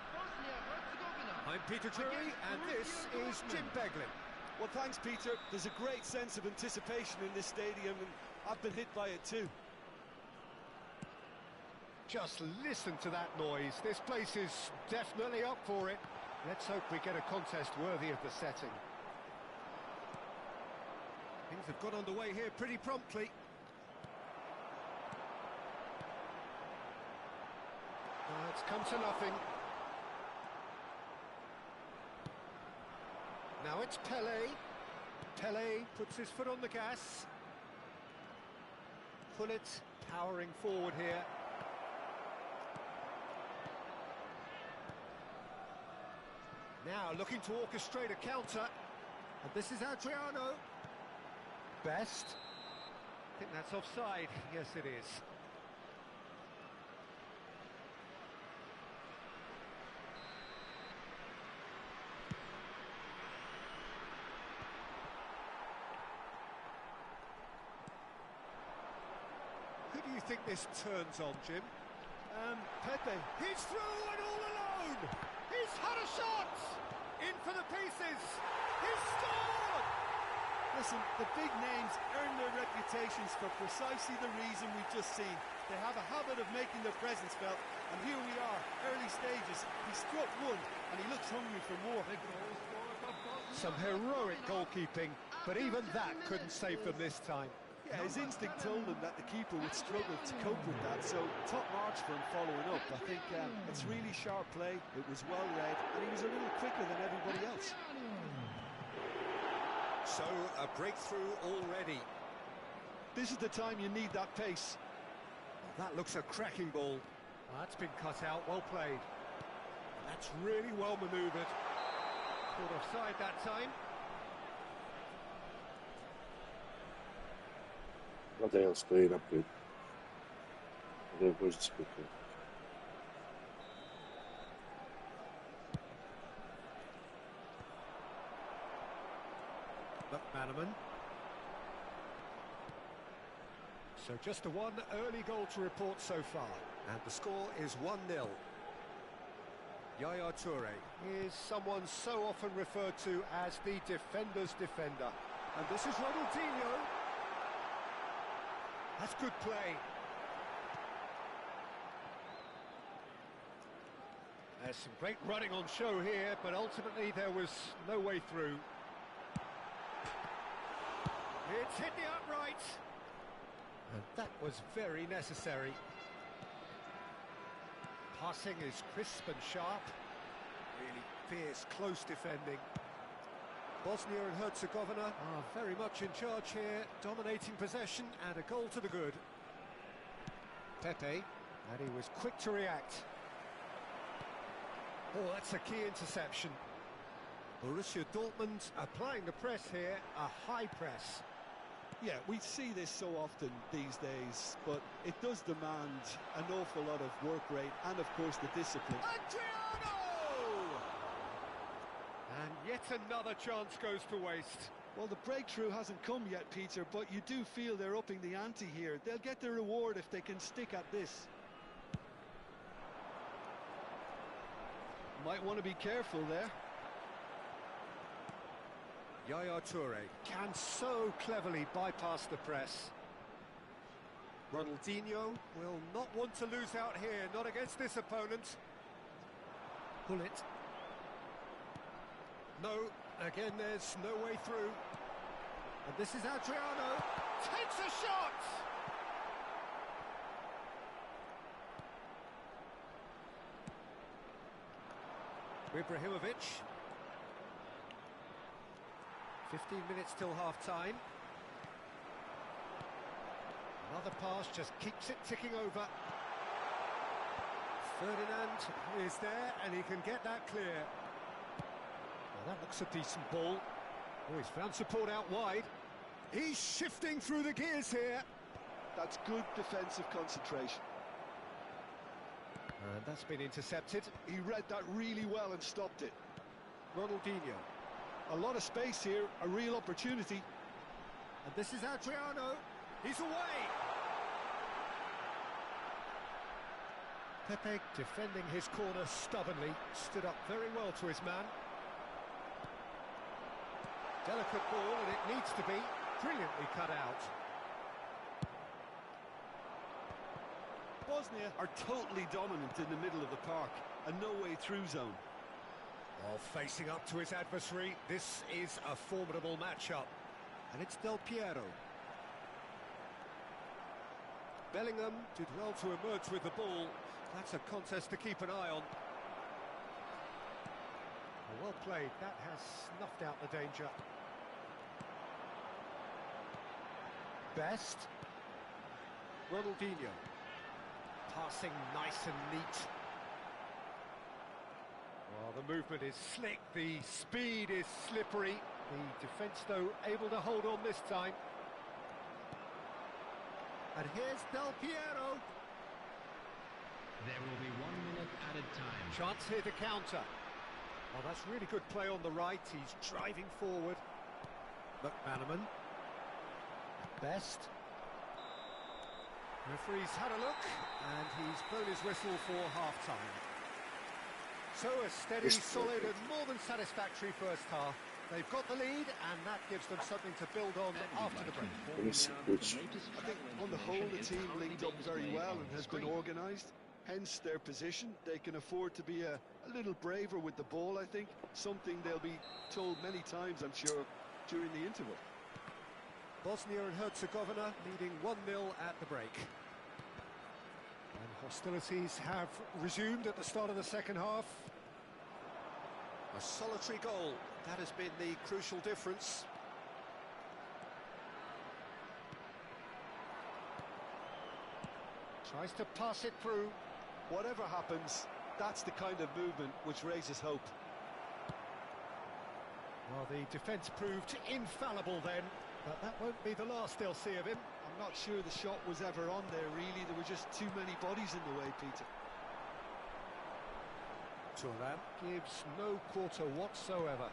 I'm Peter Drury and this is Jim Beglin. Well, thanks, Peter. There's a great sense of anticipation in this stadium, and I've been hit by it too. Just listen to that noise. This place is definitely up for it. Let's hope we get a contest worthy of the setting. Things have got underway here pretty promptly. It's come to nothing. Now it's Pelé. Pelé puts his foot on the gas. Pullet powering forward here. Now looking to orchestrate a counter. And this is Adriano. Best. I think that's offside. Yes, it is. think this turns on, Jim? Pepe. He's through and all alone! He's had a shot! In for the pieces! He's scored! Listen, the big names earn their reputations for precisely the reason we've just seen. They have a habit of making their presence felt, and here we are, early stages. He struck one, and he looks hungry for more. Some heroic goalkeeping, but even that couldn't save them this time. Yeah, his instinct told him that the keeper would struggle to cope with that, so top marks for him following up. I think it's really sharp play, it was well read, and he was a little quicker than everybody else. So, a breakthrough already. This is the time you need that pace. Well, that looks a cracking ball. Well, that's been cut out, well played. That's really well manoeuvred. Caught offside that time. Da je stoji naprijed. Da je Božić spekao. McManaman. So just the one early goal to report so far. And the score is 1-0. Yaya Toure is someone so often referred to as the defender's defender. And this is Ronaldinho. That's good play. There's some great running on show here, but ultimately there was no way through. It's hit the upright. And that was very necessary. Passing is crisp and sharp. Really fierce, close defending. Bosnia and Herzegovina are very much in charge here, dominating possession and a goal to the good. Pepe, and he was quick to react. Oh, that's a key interception. Borussia Dortmund applying the press here, a high press. Yeah, we see this so often these days, but it does demand an awful lot of work rate and, of course, the discipline. Adriano! And yet another chance goes to waste. Well, the breakthrough hasn't come yet, Peter, but you do feel they're upping the ante here. They'll get their reward if they can stick at this. Might want to be careful there. Yaya Toure can so cleverly bypass the press. Ronaldinho will not want to lose out here, not against this opponent. Pull it. No, again there's no way through. And this is Adriano, takes a shot! Ibrahimovic. 15 minutes till half-time. Another pass just keeps it ticking over. Ferdinand is there and he can get that clear. Well, that looks a decent ball. Oh, he's found support out wide. He's shifting through the gears here. That's good defensive concentration. And that's been intercepted. He read that really well and stopped it. Ronaldinho. A lot of space here, a real opportunity. And this is Adriano. He's away. Pepe defending his corner stubbornly, stood up very well to his man. Delicate ball, and it needs to be brilliantly cut out. Bosnia are totally dominant in the middle of the park, a no-way-through zone. While facing up to his adversary, this is a formidable matchup. And it's Del Piero. Bellingham did well to emerge with the ball. That's a contest to keep an eye on. Well played, that has snuffed out the danger. Best. Ronaldinho. Passing nice and neat. Well, the movement is slick, the speed is slippery. The defence, though, able to hold on this time. And here's Del Piero. There will be 1 minute added time. Chance here to counter. Well, that's really good play on the right. He's driving forward. McManaman. Best. Referee's had a look, and he's blown his whistle for half-time. So a steady, solid and more than satisfactory first half. They've got the lead, and that gives them something to build on after the break. I think on the whole the team linked up very well and has been organised. Hence their position. They can afford to be a little braver with the ball, I think. Something they'll be told many times, I'm sure, during the interval. Bosnia and Herzegovina leading 1-0 at the break. And hostilities have resumed at the start of the second half. A solitary goal, that has been the crucial difference. Tries to pass it through. Whatever happens, that's the kind of movement which raises hope. Well, the defence proved infallible then, but that won't be the last they'll see of him. I'm not sure the shot was ever on there, really. There were just too many bodies in the way, Peter. Thuram gives no quarter whatsoever.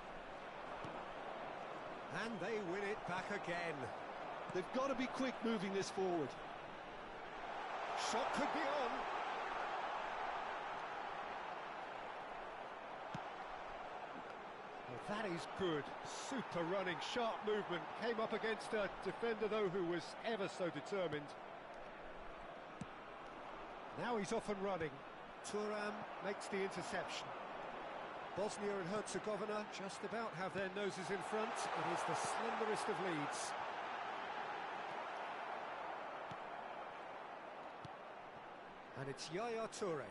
And they win it back again. They've got to be quick moving this forward. Shot could be on. Well, that is good. Super running, sharp movement. Came up against a defender, though, who was ever so determined. Now he's off and running. Thuram makes the interception. Bosnia and Herzegovina just about have their noses in front. It is the slenderest of leads. And it's Yaya Toure.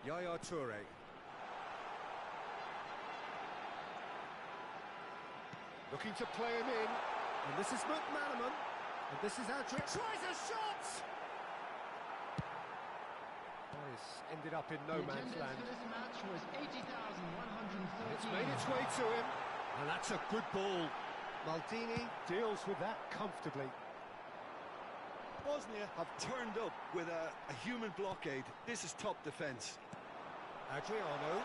Yaya Toure. Looking to play him in. And this is McManaman. And this is Adrian. Tries a shot! It's ended up in no man's land. This match was 80,130. It's made its way to him. And that's a good ball. Maldini deals with that comfortably. Bosnia have turned up with a human blockade. This is top defence. Adriano.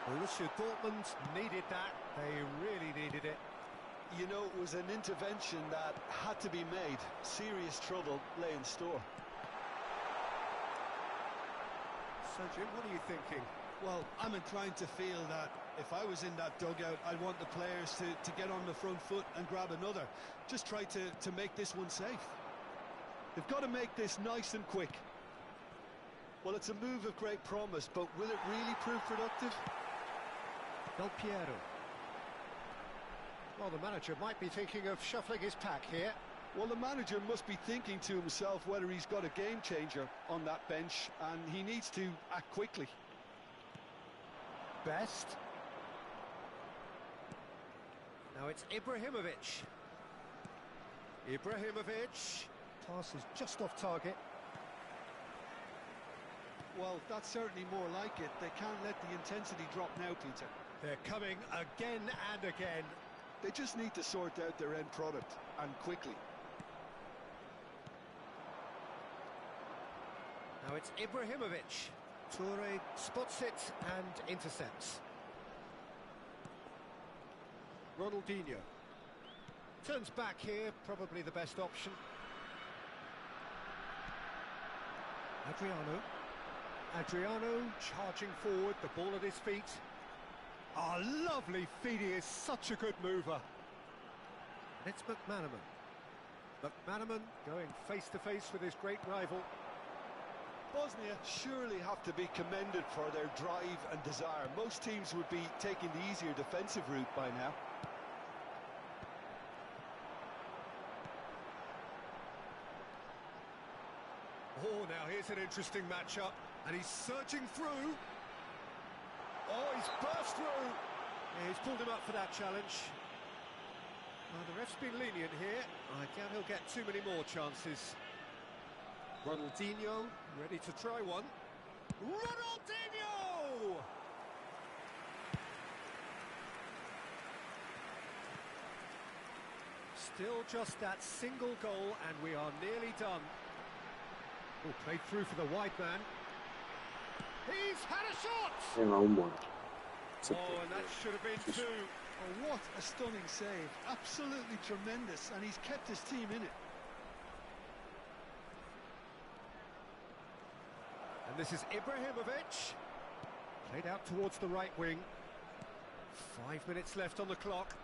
Borussia Dortmund needed that. They really needed it. You know, it was an intervention that had to be made. Serious trouble lay in store. So, Jim, what are you thinking? Well, I'm inclined to feel that if I was in that dugout, I'd want the players to get on the front foot and grab another. Just try to make this one safe. They've got to make this nice and quick. Well, it's a move of great promise, but will it really prove productive? Del Piero. Well, the manager might be thinking of shuffling his pack here. Well, the manager must be thinking to himself whether he's got a game changer on that bench, and he needs to act quickly. Best. Now it's Ibrahimovic. Ibrahimovic. Pass is just off target. Well, that's certainly more like it. They can't let the intensity drop now, Peter. They're coming again and again. They just need to sort out their end product, and quickly. Now it's Ibrahimovic. Toure spots it and intercepts. Ronaldinho. Turns back here, probably the best option. Adriano. Adriano charging forward, the ball at his feet. Ah, lovely feed, he is such a good mover. And it's McManaman. McManaman going face-to-face with his great rival. Bosnia surely have to be commended for their drive and desire. Most teams would be taking the easier defensive route by now. Oh, now here's an interesting matchup, and he's surging through. Oh, he's burst through. Yeah, he's pulled him up for that challenge. Well, the ref's been lenient here. I doubt he'll get too many more chances. Ronaldinho, ready to try one. Ronaldinho! Still just that single goal, and we are nearly done. Oh, played through for the wide man. He's had a shot! Oh, and that should have been two. Oh, what a stunning save. Absolutely tremendous, and he's kept his team in it. And this is Ibrahimovic. Played out towards the right wing. 5 minutes left on the clock.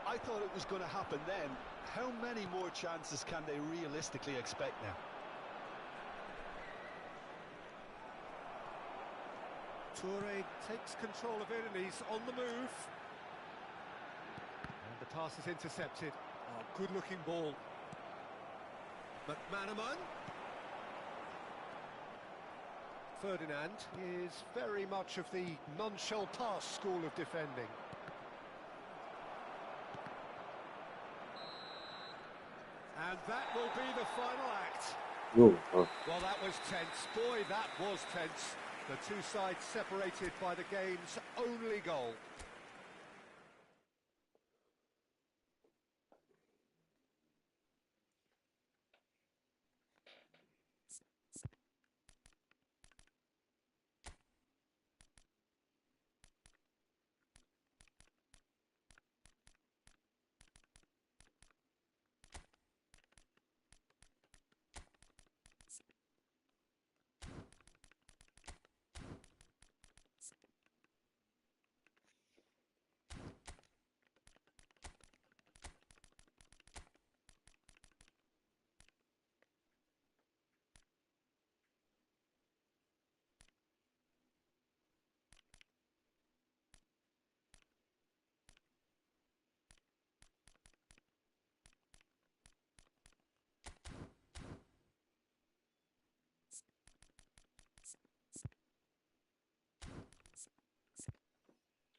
I thought it was going to happen then. How many more chances can they realistically expect now? Toure takes control of it and he's on the move. And the pass is intercepted. Oh, good-looking ball. McManaman. Ferdinand is very much of the none-shall-pass school of defending. And that will be the final act. No, ah, Well, that was tense. Boy, that was tense. The two sides separated by the game's only goal.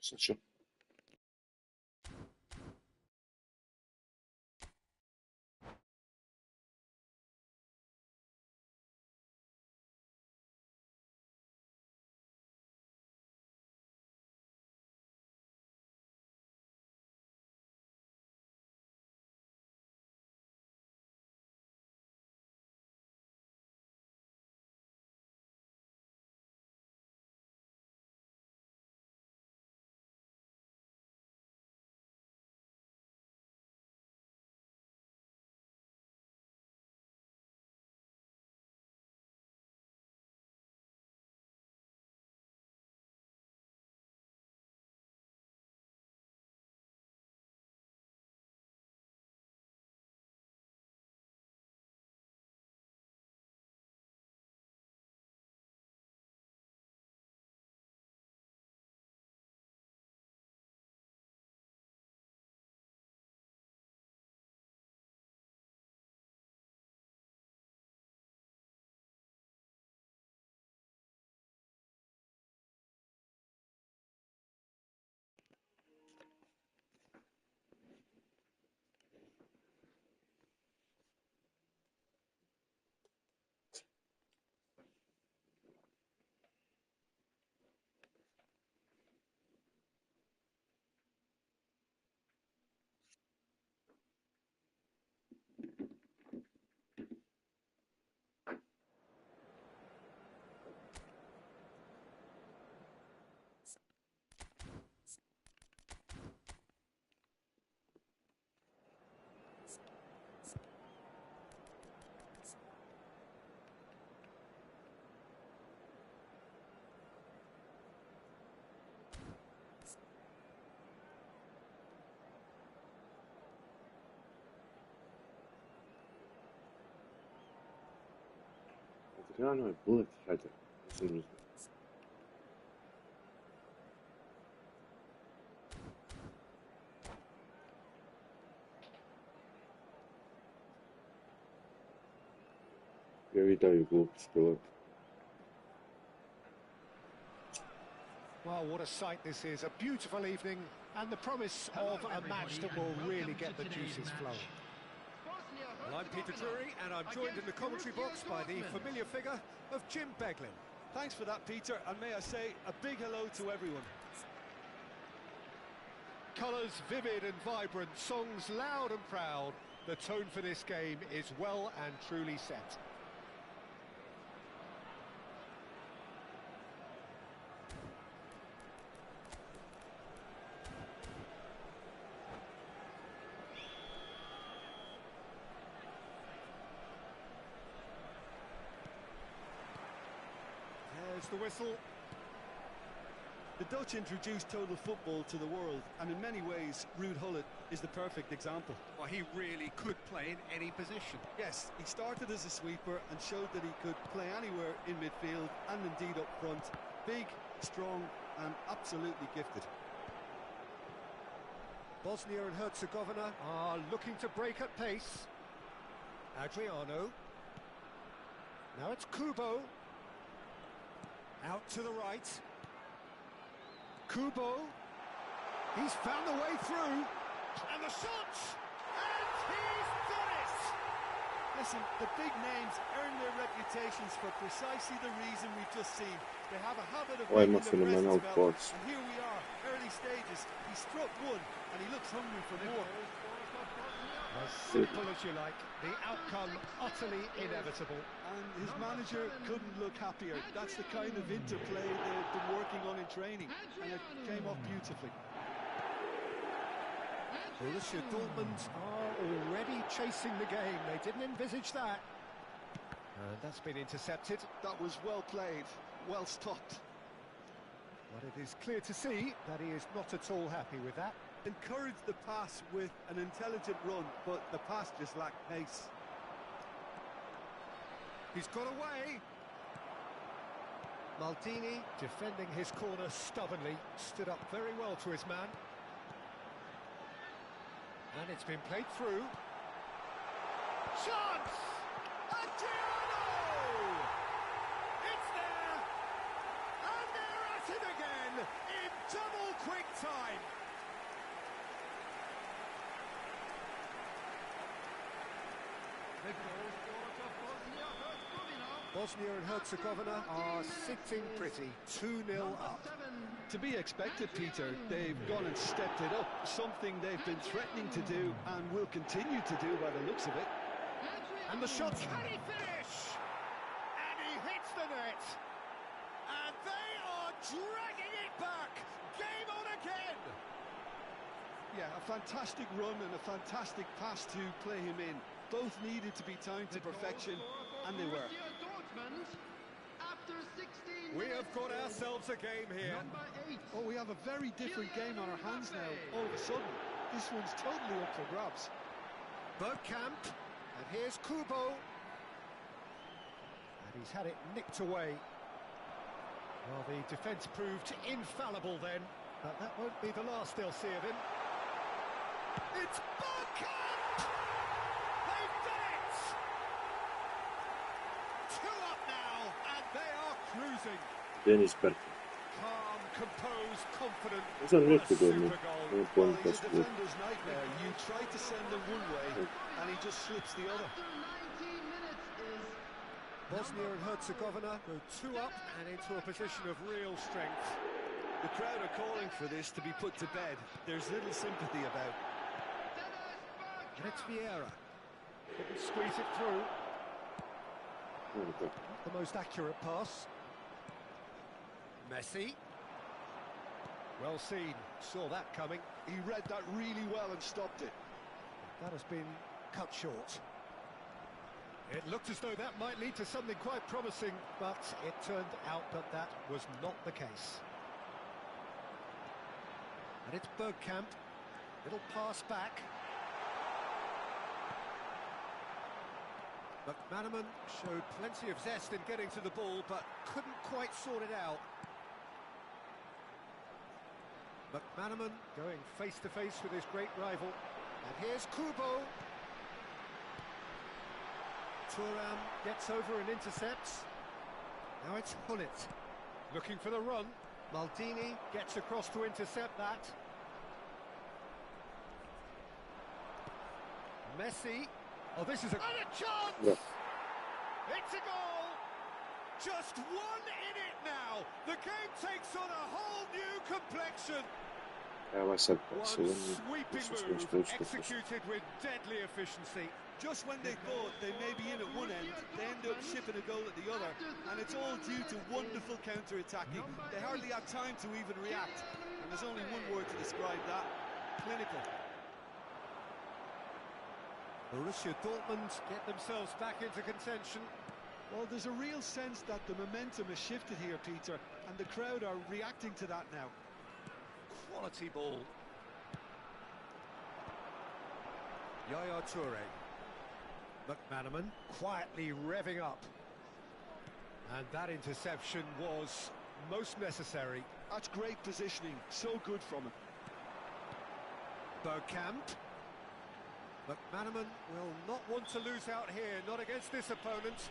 saçma. Adriano je bullet header. Nisam ni znao. Ja vitaju glupost pilot. Well, what a sight this is. A beautiful evening and the promise of a match that will really get the juices flowing. Well, I'm Peter Drury and I'm joined in the commentary box by the familiar figure of Jim Beglin. Thanks for that, Peter, and may I say a big hello to everyone. Colours vivid and vibrant, songs loud and proud. The tone for this game is well and truly set. There's the whistle. The Dutch introduced total football to the world, and in many ways, Ruud Gullit is the perfect example. Well, he really could play in any position. Yes, he started as a sweeper and showed that he could play anywhere in midfield and indeed up front. Big, strong, and absolutely gifted. Bosnia and Herzegovina are looking to break at pace. Adriano. Now it's Kubo. Out to the right. Kubo. He's found the way through. And the shot! And he's done it! Listen, the big names earn their reputations for precisely the reason we've just seen. They have a habit of Why making must the we presence man felt, outboards? and here we are, early stages. He struck one, and he looks hungry for more. As simple as you like, the outcome utterly inevitable. And his manager couldn't look happier. That's the kind of interplay they've been working on in training, and it came off beautifully. Borussia Dortmund are already chasing the game. They didn't envisage that. And that's been intercepted. That was well played, well stopped. But it is clear to see that he is not at all happy with that. Encouraged the pass with an intelligent run, but the pass just lacked pace. He's got away. Maldini, defending his corner stubbornly, stood up very well to his man. And it's been played through. Chance! Adriano! It's there! And they're at it again in double quick time. Bosnia and Herzegovina are sitting pretty, 2-0 up. To be expected, Peter. They've gone and stepped it up, something they've been threatening to do and will continue to do by the looks of it. And the shot, can he finish? And he hits the net. And they are dragging it back. Game on again. Yeah, a fantastic run and a fantastic pass to play him in. Both needed to be timed to perfection, and they were. We have got ourselves a game here. Oh, we have a very different game on our hands now, all of a sudden. This one's totally up for grabs. Bergkamp, and here's Kubo. And he's had it nicked away. Well, the defence proved infallible then, but that won't be the last they'll see of him. It's Bergkamp! They've done it! 2 up now, and they are cruising. Dennis Bergkamp. Calm, composed, confident. It's a really What a good goal, super goal. man. Well, he's a defender's nightmare. You try to send him one way, and he just slips the other. Bosnia and Herzegovina go 2 up and into a position of real strength. The crowd are calling for this to be put to bed. There's little sympathy about. And it's Vieira. Couldn't squeeze it through. Okay. Not the most accurate pass. Messi. Well seen. Saw that coming. He read that really well and stopped it. That has been cut short. It looked as though that might lead to something quite promising, but it turned out that that was not the case. And it's Bergkamp. Little pass back. McManaman showed plenty of zest in getting to the ball, but couldn't quite sort it out. McManaman going face-to-face with his great rival. And here's Kubo. Thuram gets over and intercepts. Now it's Gullit. Looking for the run. Maldini gets across to intercept that. Messi. Oh, this is a chance! Yeah. It's a goal! Just 1 in it now! The game takes on a whole new complexion! Evo sad One pas, jedan sweeping je move, executed with deadly efficiency. Just when they thought they may be in at one end, they end up shipping a goal at the other, and it's all due to wonderful counter-attacking. They hardly had time to even react, and there's only one word to describe that: clinical. Borussia Dortmund get themselves back into contention. Well, there's a real sense that the momentum has shifted here, Peter, and the crowd are reacting to that now. Quality ball. Yaya Toure. McManaman quietly revving up. And that interception was most necessary. That's great positioning, so good from him. Bergkamp. McManaman will not want to lose out here, not against this opponent.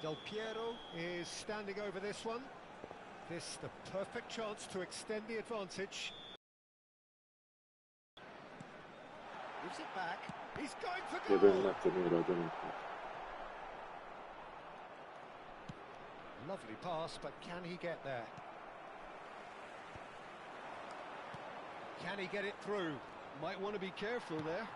Del Piero is standing over this one. This the perfect chance to extend the advantage. Gives it back. He's going for goal. Lovely pass, but can he get there? Can he get it through? Might want to be careful there.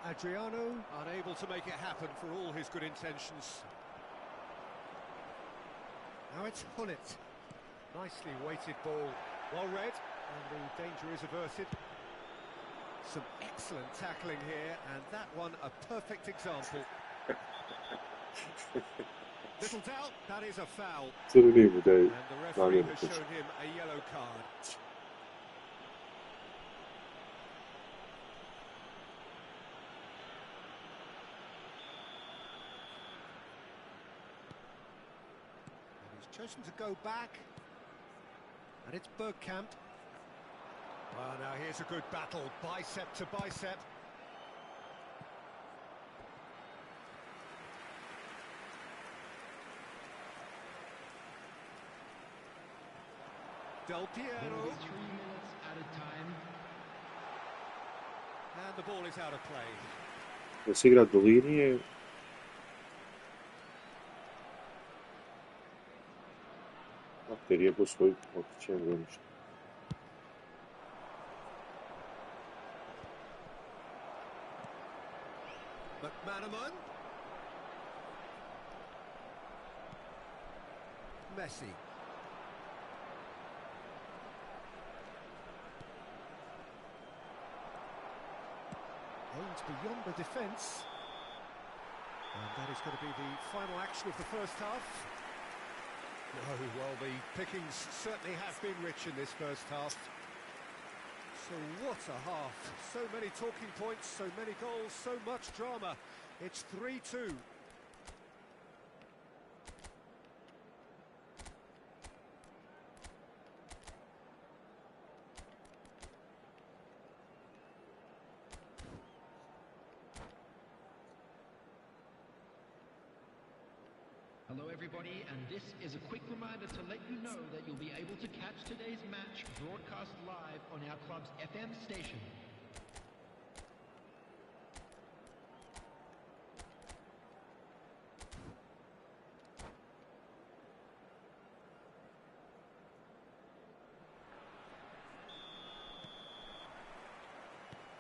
Adriano unable to make it happen for all his good intentions. Now it's Hullet. Nicely weighted ball. Well read, and the danger is averted. Some excellent tackling here, and that one a perfect example. Little doubt, that is a foul. And the referee has shown him a yellow card. Chosen to go back, and it's Bergkamp. Well, now here's a good battle, bicep to bicep. Del Piero. 3 minutes at a time. And the ball is out of play. Da se igra do linije. Akter je po svoj otičen goništa. McManaman. Messi. Aims beyond the defence. And that is going to be the final action of the first half. Oh, well, the pickings certainly have been rich in this first half. So what a half. So many talking points, so many goals, so much drama. It's 3-2. Hello everybody, and this is a quick reminder to let you know that you'll be able to catch today's match broadcast live on our club's FM station.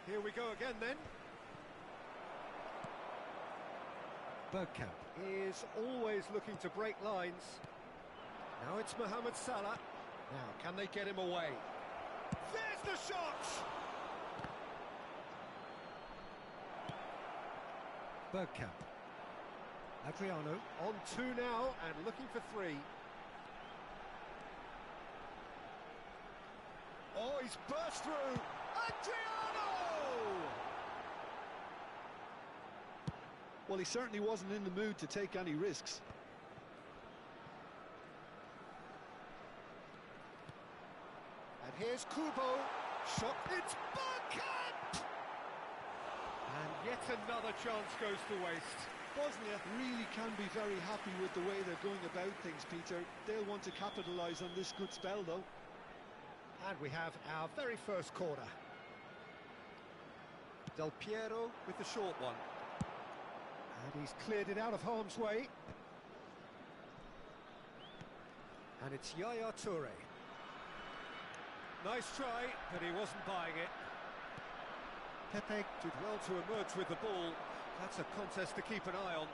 Here we go again then. Bergkamp is always looking to break lines. Now it's Mohamed Salah. Now, can they get him away? There's the shot! Bergkamp. Adriano on 2 now and looking for 3. Oh, he's burst through! Adriano! Well, he certainly wasn't in the mood to take any risks. And here's Kubo. Shot, it's Bergkamp! And yet another chance goes to waste. Bosnia really can be very happy with the way they're going about things, Peter. They'll want to capitalise on this good spell, though. And we have our very first corner. Del Piero with the short one. And he's cleared it out of harm's way. And it's Yaya Toure. Nice try, but he wasn't buying it. Pepe did well to emerge with the ball. That's a contest to keep an eye on.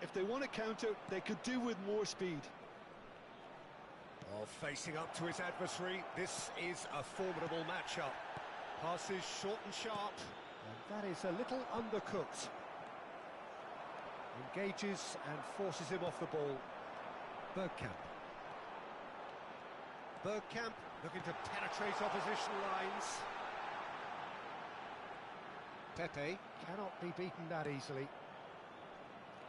If they want to counter, they could do with more speed. Well, facing up to his adversary, this is a formidable matchup. Passes short and sharp, and that is a little undercooked. Engages and forces him off the ball. Bergkamp. Bergkamp looking to penetrate opposition lines. Pepe cannot be beaten that easily.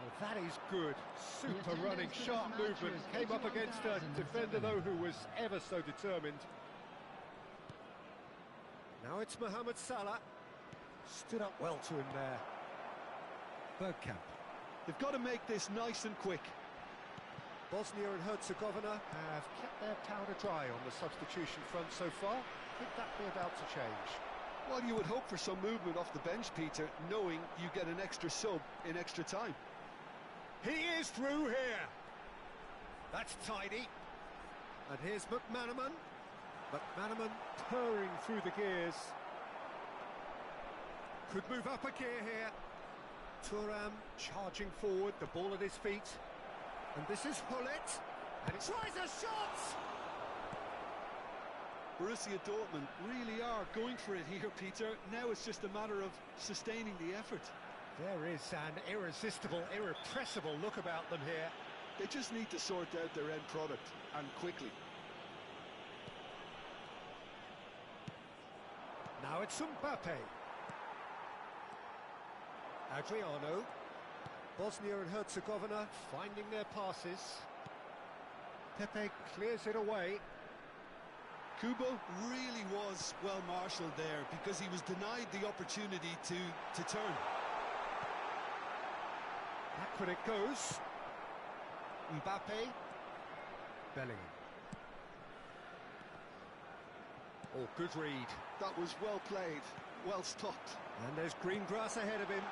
Well, that is good. Super running, sharp movement. Came up against a defender, though, who was ever so determined. Now it's Mohamed Salah. Stood up well to him there. Bergkamp. They've got to make this nice and quick. Bosnia and Herzegovina have kept their powder dry on the substitution front so far. Could that be about to change? Well, you would hope for some movement off the bench, Peter, knowing you get an extra sub in extra time. He is through here. That's tidy. And here's McManaman. McManaman purring through the gears. Could move up a gear here. Thuram charging forward, the ball at his feet. And this is Hullet. And he tries a shot! Borussia Dortmund really are going for it here, Peter. Now it's just a matter of sustaining the effort. There is an irresistible, irrepressible look about them here. They just need to sort out their end product, and quickly. Now it's Mbappe. Adriano. Bosnia and Herzegovina finding their passes. Pepe clears it away. Kubo really was well marshalled there because he was denied the opportunity to turn. Back when it goes. Mbappe. Bellingham. Oh, good read. That was well played, well stopped. And there's green grass ahead of him.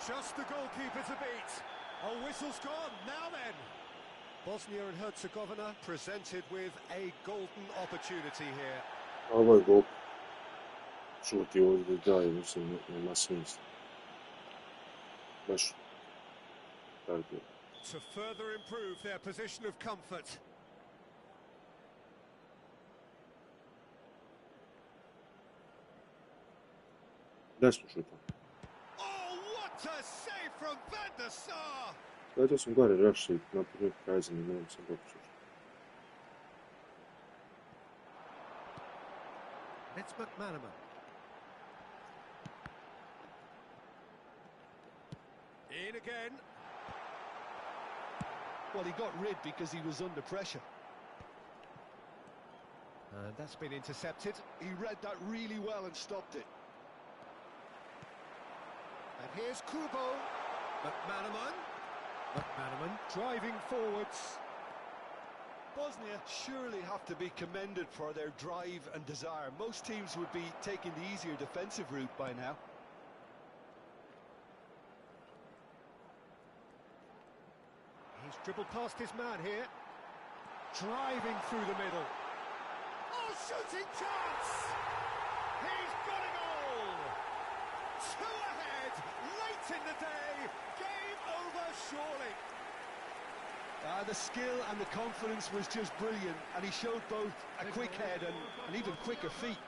Just the goalkeeper to beat. A whistle's gone, now then. Bosnia and Herzegovina presented with a golden opportunity here. Ovo je gol. Čuti ovdje daje, mislim, nema smisla. Baš. Tako. To further improve their position of comfort. Desno šuta. Oh, what a save from Van der Sar! Gledao sam gore Rashid, napravio kazan i moram sam dopušao. It's McManaman. In again. Well, he got rid because he was under pressure. And that's been intercepted. He read that really well and stopped it. And here's Kubo. McManaman. McManaman driving forwards. Bosnia surely have to be commended for their drive and desire. Most teams would be taking the easier defensive route by now. He's dribbled past his man here. Driving through the middle. Oh, shooting chance! He's got a goal! 2 ahead, late in the day. Game over, surely. The skill and the confidence was just brilliant, and he showed both a quick head and even quicker feet.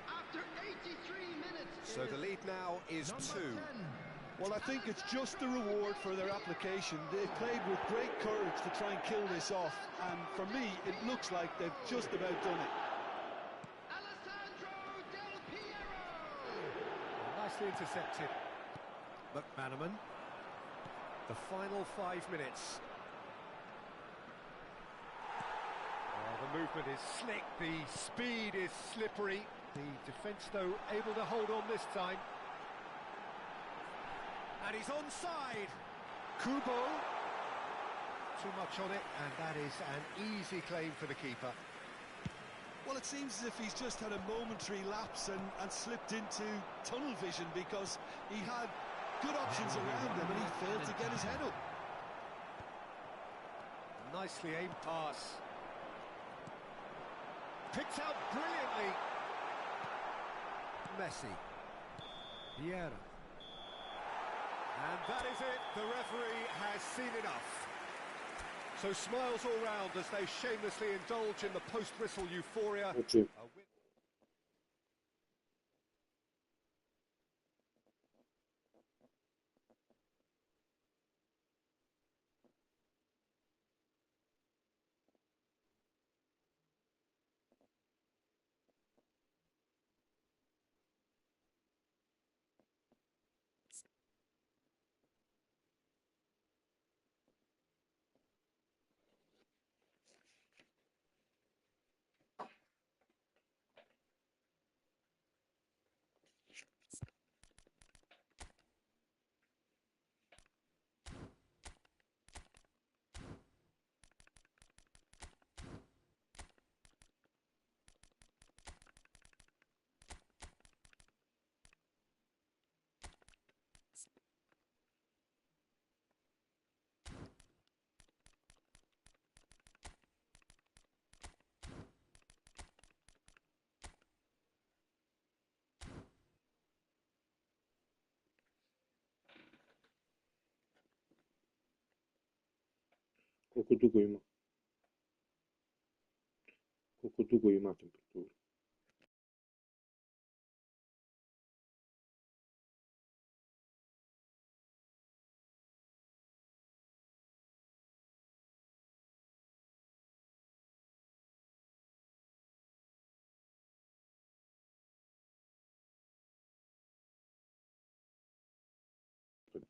After 83 minutes. So the lead now is 2. Well, I think it's just the reward for their application. They've played with great courage to try and kill this off, and for me, it looks like they've just about done it. Nicely intercepted. McManaman. The final 5 minutes. The movement is slick, the speed is slippery. The defence, though, able to hold on this time. And he's onside. Kubo. Too much on it, and that is an easy claim for the keeper. Well, it seems as if he's just had a momentary lapse and slipped into tunnel vision because he had good options around him and he failed to get his head up. Nicely aimed pass. Picked out brilliantly. Messi. Vieira. And that is it. The referee has seen enough. So smiles all round as they shamelessly indulge in the post-whistle euphoria. Znači, koliko dugo ima? Koliko dugo ima temperaturu?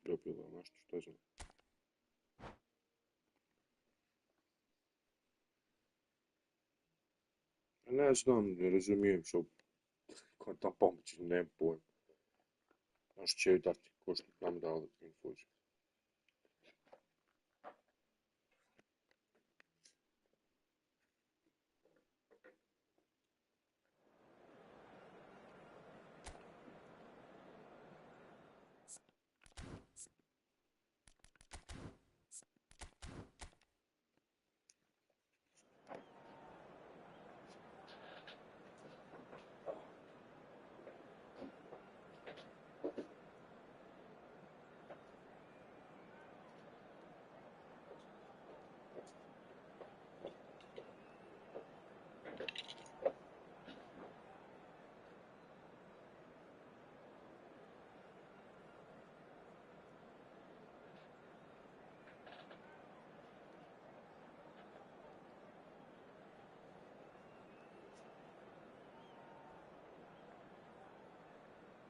Dobila nešto, što znam. Ne znam, ne razumijem što ko tam pomoći, nemam pojma. Znaš će joj dati, ko što nam dao infuziju.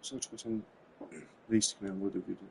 Sačekao sam da istiknem ovdje video.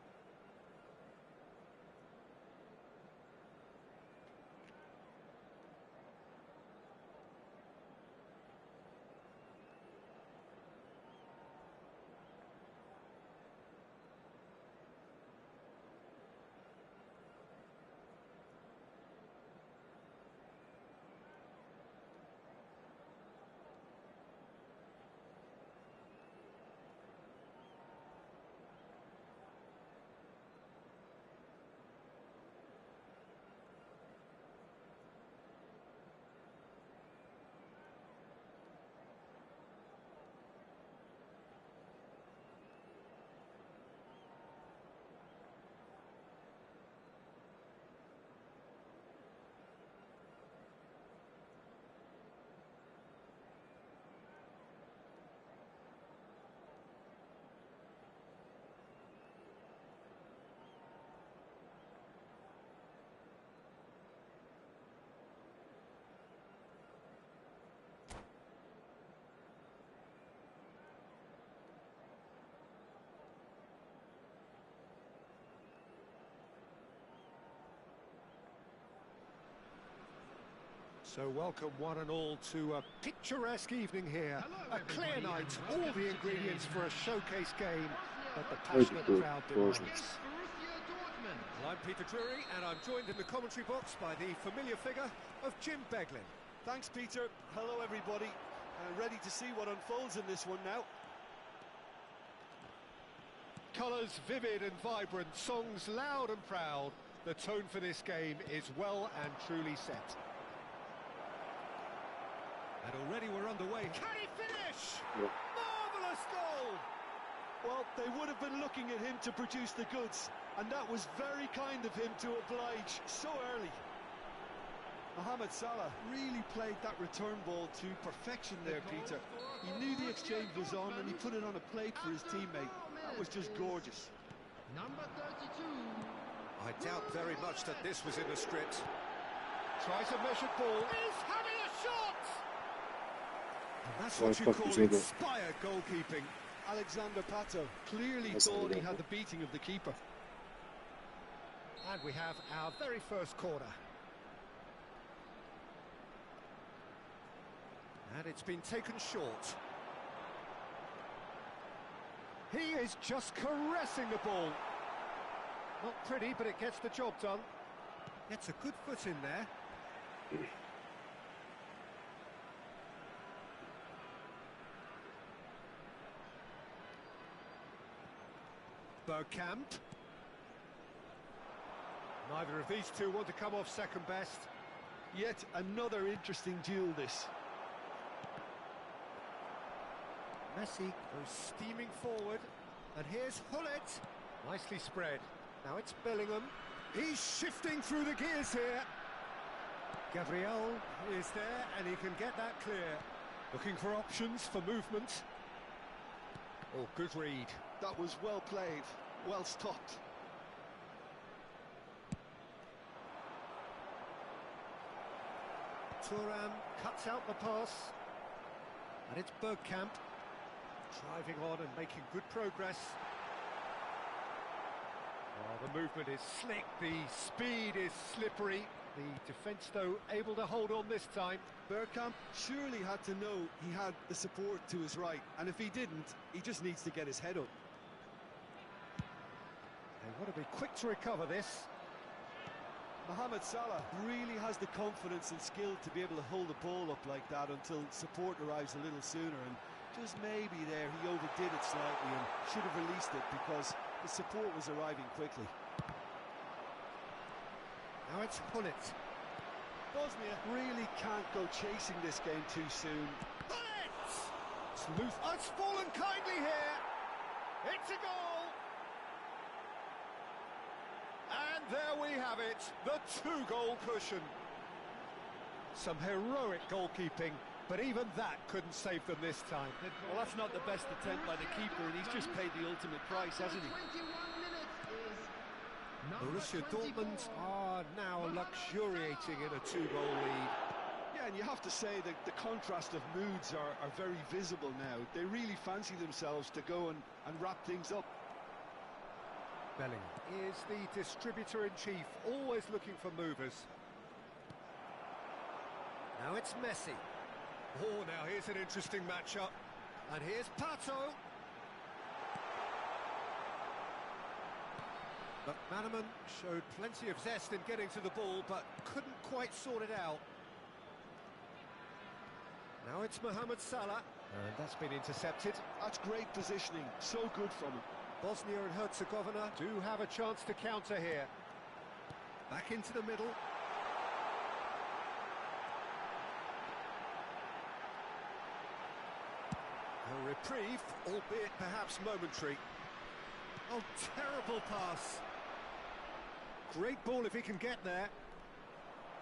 So welcome one and all to a picturesque evening here. A clear night, all the ingredients for a showcase game, but the passionate crowd demands. Well, I'm Peter Drury, and I'm joined in the commentary box by the familiar figure of Jim Beglin. Thanks, Peter. Hello, everybody. Ready to see what unfolds in this one now. Colours vivid and vibrant, songs loud and proud. The tone for this game is well and truly set. And already we're underway. Can he finish? Yeah. Marvellous goal! Well, they would have been looking at him to produce the goods, and that was very kind of him to oblige so early. Mohamed Salah really played that return ball to perfection there, Peter. He knew the exchange was on and he put it on a plate for his teammate. That was just gorgeous. Number 32. I doubt very much that this was in the script. Tries a measured ball. He's having a shot! And that's what you call inspired goalkeeping. Alexander Pato clearly thought he had the beating of the keeper. And we have our very first corner. And it's been taken short. He is just caressing the ball. Not pretty, but it gets the job done. Gets a good foot in there. Bergkamp. Neither of these two want to come off second best. Yet another interesting duel, this. Messi goes steaming forward, and here's Hullet. Nicely spread. Now it's Bellingham. He's shifting through the gears here. Gabriel is there, and he can get that clear. Looking for options for movement. Oh, good read. That was well played, well stopped. Thuram cuts out the pass, and it's Bergkamp driving on and making good progress. Oh, the movement is slick, the speed is slippery. The defence, though, able to hold on this time. Bergkamp surely had to know he had the support to his right, and if he didn't, he just needs to get his head up. They want to be quick to recover this. Mohamed Salah really has the confidence and skill to be able to hold the ball up like that until support arrives a little sooner, and just maybe there he overdid it slightly and should have released it because the support was arriving quickly. Now it's Hullet. Bosnia really can't go chasing this game too soon. Hullet! It's loose. Oh, it's fallen kindly here. It's a goal. And there we have it, the two-goal cushion. Some heroic goalkeeping, but even that couldn't save them this time. Well, that's not the best attempt by the keeper, and he's just paid the ultimate price, hasn't he? 21 minutes is Borussia Dortmund are now luxuriating in a two-goal lead. Yeah, and you have to say that the contrast of moods are very visible now. They really fancy themselves to go and wrap things up. Bellingham is the distributor-in-chief, always looking for movers. Now it's Messi. Oh, now here's an interesting matchup. And here's Pato. But Manaman showed plenty of zest in getting to the ball, but couldn't quite sort it out. Now it's Mohamed Salah. And that's been intercepted. That's great positioning, so good from him. Bosnia and Herzegovina do have a chance to counter here. Back into the middle. A reprieve, albeit perhaps momentary. Oh, terrible pass. Great ball if he can get there.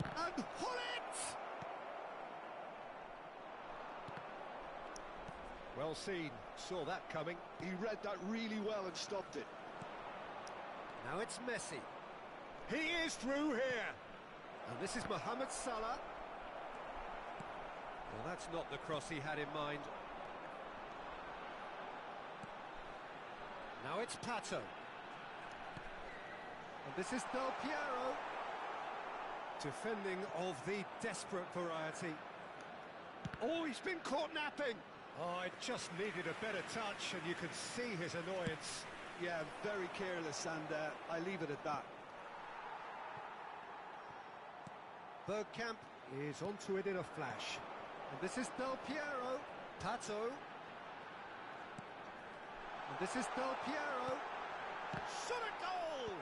And Hullet! Well seen, saw that coming. He read that really well and stopped it. Now it's Messi. He is through here. And this is Mohamed Salah. Well, that's not the cross he had in mind. Now it's Pato. And this is Del Piero. Defending of the desperate variety. Oh, he's been caught napping. Oh, it just needed a better touch, and you can see his annoyance. Yeah, very careless, and I leave it at that. Bergkamp is onto it in a flash. And this is Del Piero. Pato. And this is Del Piero. Shot a goal!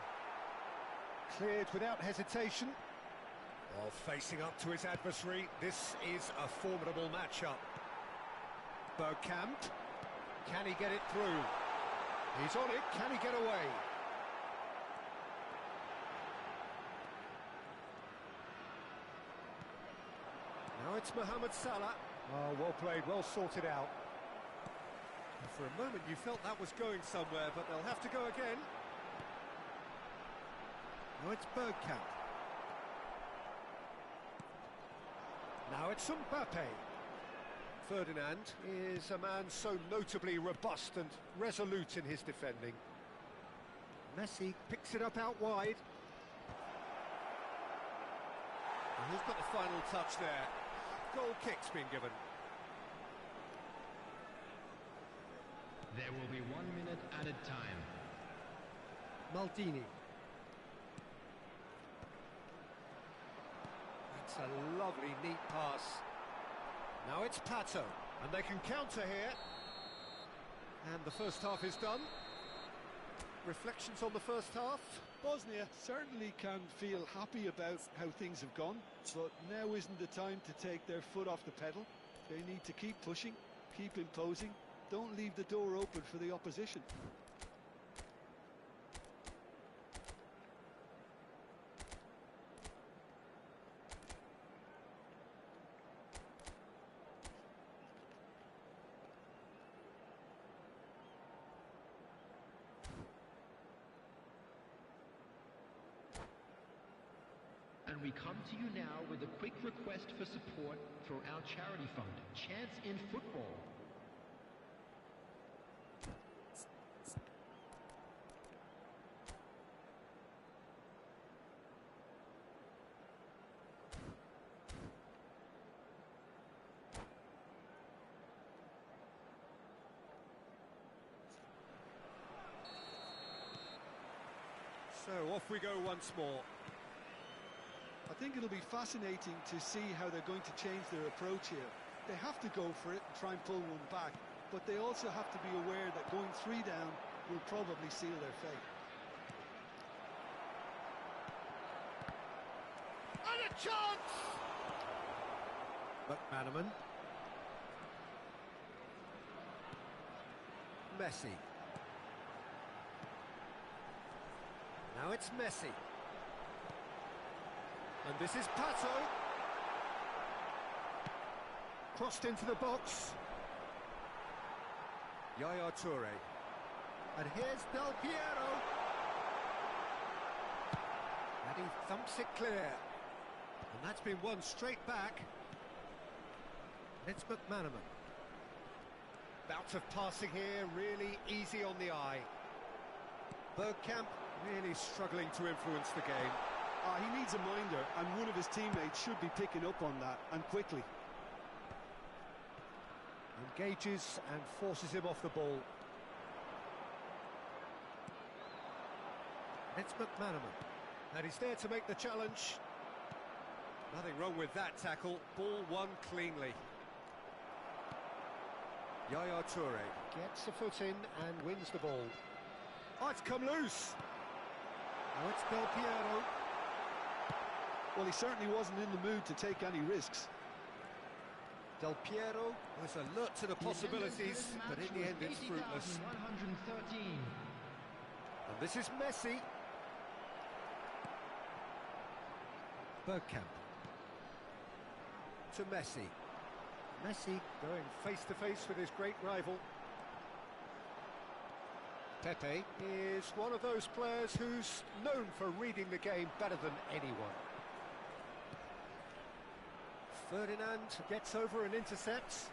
Cleared without hesitation. While facing up to his adversary, this is a formidable matchup. Bergkamp. Can he get it through? He's on it. Can he get away? it's Mohamed Salah. Oh, well played, well sorted out. And for a moment you felt that was going somewhere, but they'll have to go again. Now it's Bergkamp. Now it's Mbappe. Ferdinand is a man so notably robust and resolute in his defending. Messi picks it up out wide. And who's got the final touch there? Goal kick's been given. There will be 1 minute added time. Maldini. That's a lovely, neat pass. Now it's Pato, and they can counter here. And the first half is done. Reflections on the first half? Bosnia certainly can feel happy about how things have gone, but now isn't the time to take their foot off the pedal. They need to keep pushing, keep imposing, don't leave the door open for the opposition. And we come to you now with a quick request for support for our charity fund, Chance in Football. So off we go once more. I think it'll be fascinating to see how they're going to change their approach here. They have to go for it and try and pull one back, but they also have to be aware that going 3 down will probably seal their fate. And a chance! McManaman. Messi. Now it's Messi. And this is Pato. Crossed into the box. Yaya Toure. And here's Del Piero. And he thumps it clear. And that's been won straight back. It's McManaman. Bout of passing here, really easy on the eye. Bergkamp really struggling to influence the game. He needs a minder, and one of his teammates should be picking up on that, and quickly. Engages and forces him off the ball. It's McManaman. And he's there to make the challenge. Nothing wrong with that tackle. Ball won cleanly. Yaya Toure gets a foot in and wins the ball. Oh, it's come loose. Now it's Del Piero. Well, he certainly wasn't in the mood to take any risks. Del Piero was alert to the possibilities, but in the end it's fruitless. 113. And this is Messi. Bergkamp. To Messi. Messi going face to face with his great rival. Pepe is one of those players who's known for reading the game better than anyone. Ferdinand gets over and intercepts.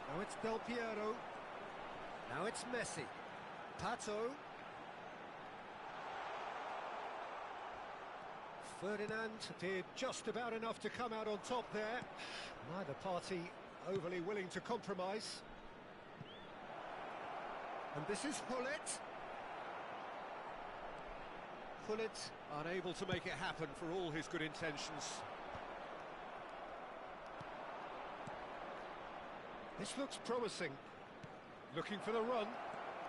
Now it's Del Piero. Now it's Messi. Pato. Ferdinand did just about enough to come out on top there. Neither party overly willing to compromise. And this is Hullet. Hullet unable to make it happen for all his good intentions. This looks promising. Looking for the run.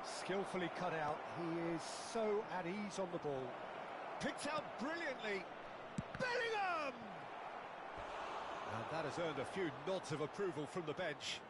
Skillfully cut out. He is so at ease on the ball. Picked out brilliantly. Bellingham! And that has earned a few nods of approval from the bench.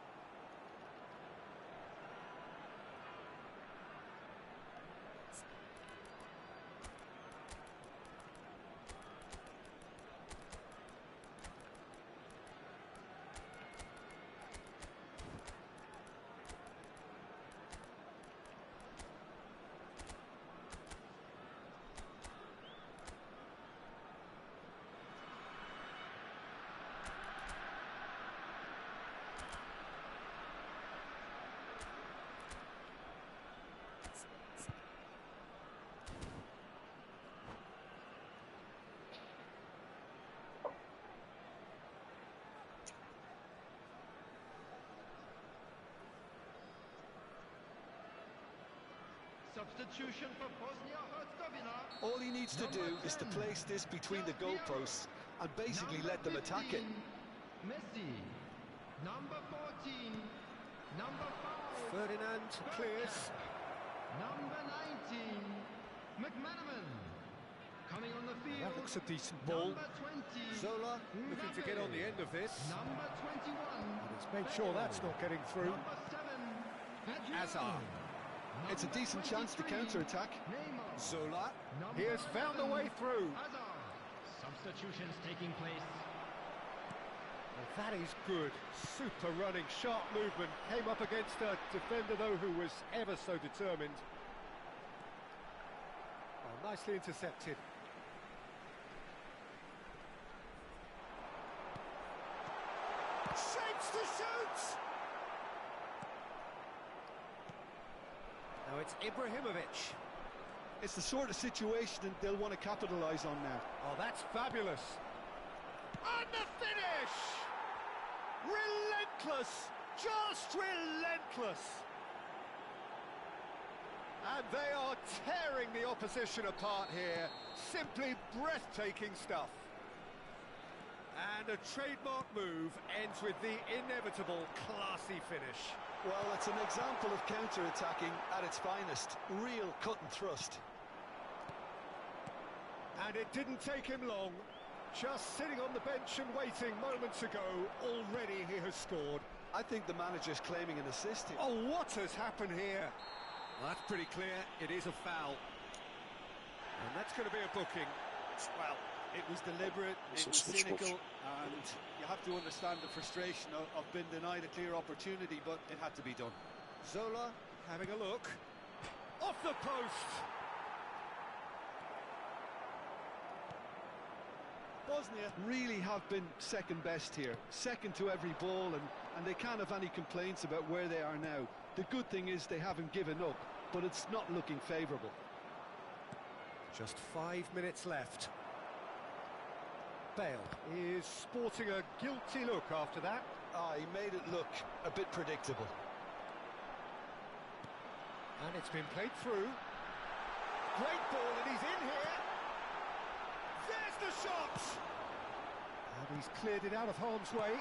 substitution for Bosnia-Herzegovina. All he needs to do Number is to 10, place this between the goalposts and basically Number let them attack it. 15, Messi. Number 14, number 5, Ferdinand clears. number 19, McManaman. Coming on the field. That looks a decent ball. Number 20, Zola looking to get on the end of this. number 21. Let's make sure that's not getting through. Number 7, Hazard. It's a decent chance to counter-attack. Neymar. Zola. Number He has found a 11, way through. Hazard. Substitutions taking place. Well, that is good. Super running, sharp movement. Came up against a defender, though, who was ever so determined. Oh, nicely intercepted. Shapes to shoot! Now it's Ibrahimovic. It's the sort of situation that they'll want to capitalise on now. Oh, that's fabulous. And the finish! Relentless! Just relentless! And they are tearing the opposition apart here. Simply breathtaking stuff. And a trademark move ends with the inevitable classy finish. Well, it's an example of counter-attacking at its finest. Real cut and thrust. And it didn't take him long. Just sitting on the bench and waiting moments ago, already he has scored. I think the manager's claiming an assist here. Oh, what has happened here? Well, that's pretty clear. It is a foul. And that's going to be a booking. Well, it was deliberate, it was cynical, and you have to understand the frustration of being denied a clear opportunity, but it had to be done. Zola having a look. Off the post! Bosnia really have been second best here, second to every ball, and they can't have any complaints about where they are now. The good thing is they haven't given up, but it's not looking favourable. Just 5 minutes left. Bale is sporting a guilty look after that. Ah, he made it look a bit predictable. And it's been played through. Great ball, and he's in here. There's the shot! And he's cleared it out of harm's way.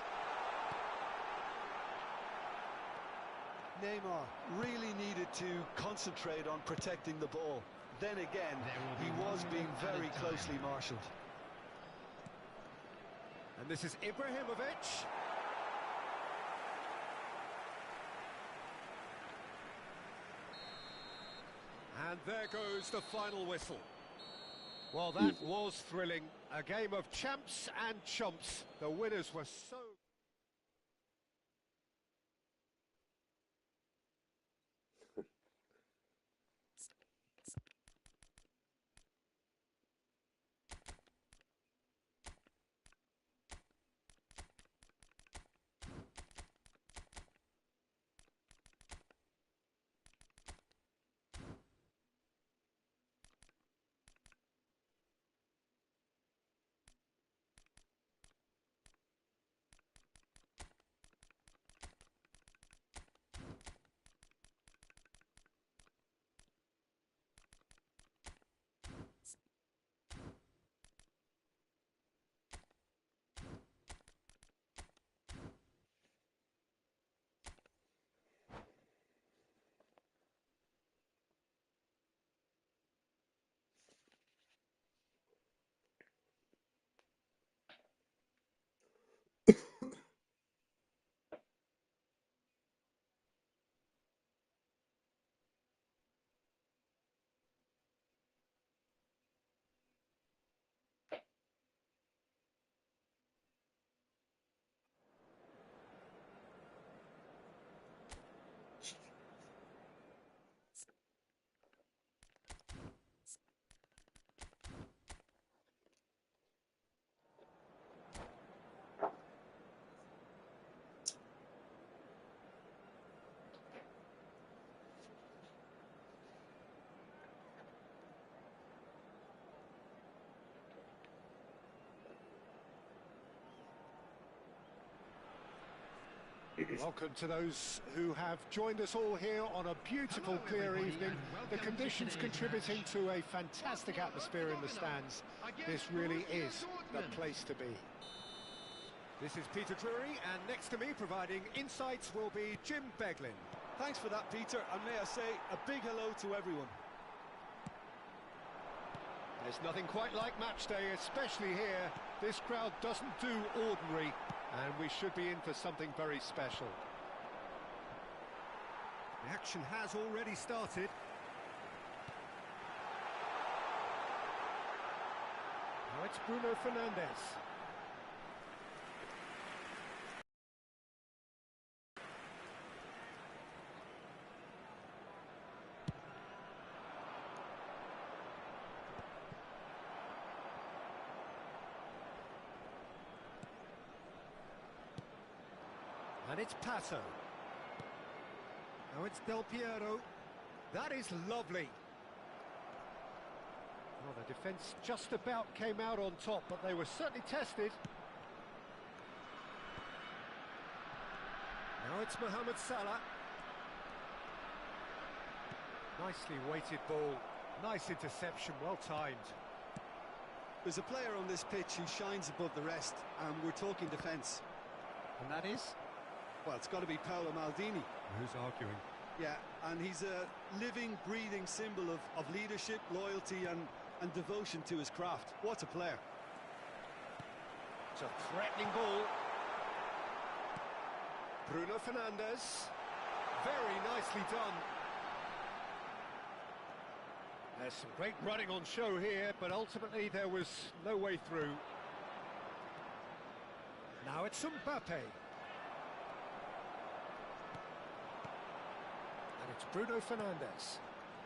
Neymar really needed to concentrate on protecting the ball. Then again, he was being very closely marshalled. And this is Ibrahimovic. And there goes the final whistle. Well, that was thrilling. A game of champs and chumps. The winners were so... Welcome to those who have joined us all here on a beautiful, clear evening. The conditions contributing to a fantastic atmosphere in the stands. This really is the place to be. This is Peter Drury, and next to me providing insights will be Jim Beglin. Thanks for that, Peter, and may I say a big hello to everyone. There's nothing quite like match day, especially here. This crowd doesn't do ordinary, and we should be in for something very special. The action has already started. Now it's Bruno Fernandes. And it's Pato. Now it's Del Piero. That is lovely. Well, the defence just about came out on top, but they were certainly tested. Now it's Mohamed Salah. Nicely weighted ball. Nice interception, well timed. There's a player on this pitch who shines above the rest, and we're talking defence. And that is? Well, it's got to be Paolo Maldini. Who's arguing? Yeah, and he's a living, breathing symbol of leadership, loyalty and devotion to his craft. What a player. It's a threatening ball. Bruno Fernandes. Very nicely done. There's some great running on show here, but ultimately there was no way through. Now it's Mbappe. It's Bruno Fernandes,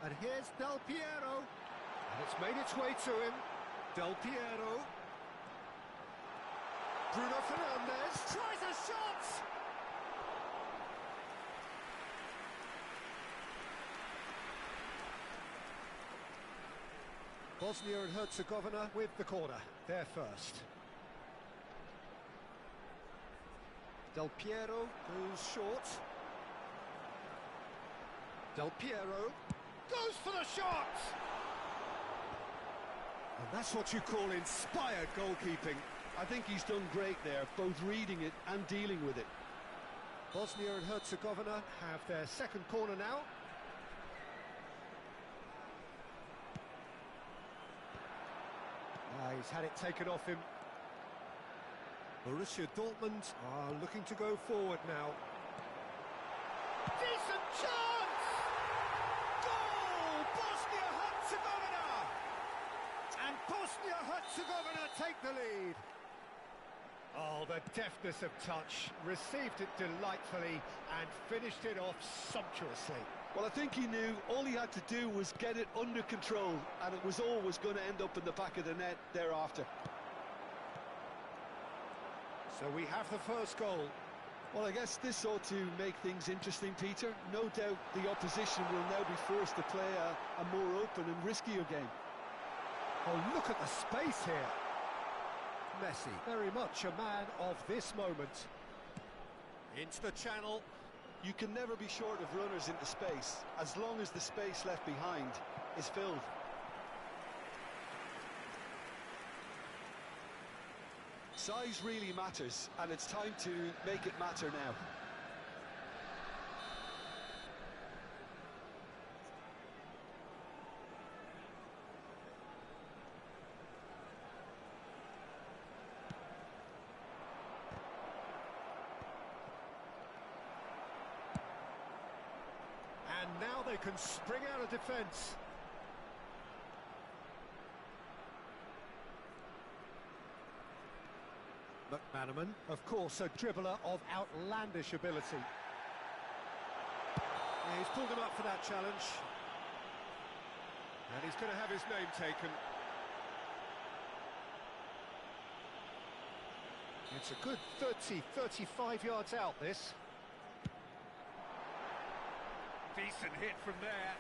and here's Del Piero, and it's made its way to him. Del Piero, Bruno Fernandes tries a shot. Bosnia and Herzegovina with the corner, they're first. Del Piero goes short. Del Piero goes for the shot! And that's what you call inspired goalkeeping. I think he's done great there, both reading it and dealing with it. Bosnia and Herzegovina have their second corner now. He's had it taken off him. Borussia Dortmund are looking to go forward now. Decent chance! Goal! Bosnia-Herzegovina! And Bosnia-Herzegovina take the lead. Oh, the deftness of touch. Received it delightfully and finished it off sumptuously. Well, I think he knew all he had to do was get it under control, and it was always going to end up in the back of the net thereafter. So we have the first goal. Well, I guess this ought to make things interesting, Peter. No doubt the opposition will now be forced to play a more open and riskier game. Oh, look at the space here. Messi, very much a man of this moment. Into the channel. You can never be short of runners into space, as long as the space left behind is filled. Size really matters, and it's time to make it matter now. And now they can spring out of defence. McManaman, of course, a dribbler of outlandish ability. Yeah, he's pulled him up for that challenge. And he's going to have his name taken. It's a good 35 yards out, this. Decent hit from there.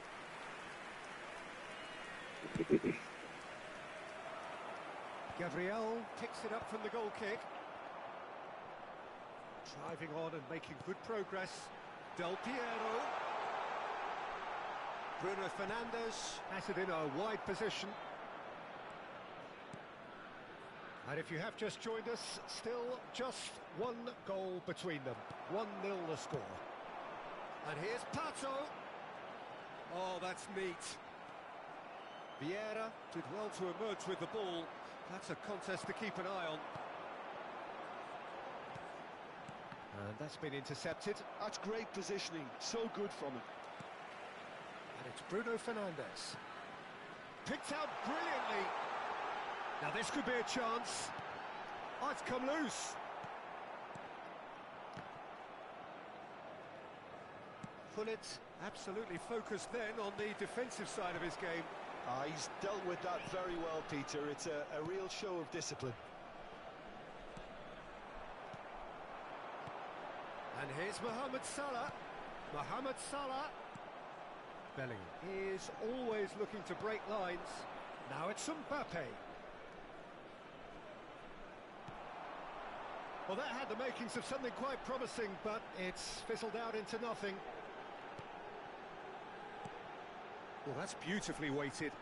Gabriel picks it up from the goal kick. Driving on and making good progress. Del Piero. Bruno Fernandes has it in a wide position. And if you have just joined us, still just one goal between them. 1-0 the score. And here's Pato. Oh, that's neat. Vieira did well to emerge with the ball. That's a contest to keep an eye on. And that's been intercepted. That's great positioning, so good from him. And it's Bruno Fernandes. Picked out brilliantly. Now this could be a chance. Oh, it's come loose. Pullet absolutely focused then on the defensive side of his game. He's dealt with that very well, Peter. It's a real show of discipline. And here's Mohamed Salah. Mohamed Salah. Bellingham is always looking to break lines. Now it's Mbappe. Well, that had the makings of something quite promising, but it's fizzled out into nothing. Well, that's beautifully weighted.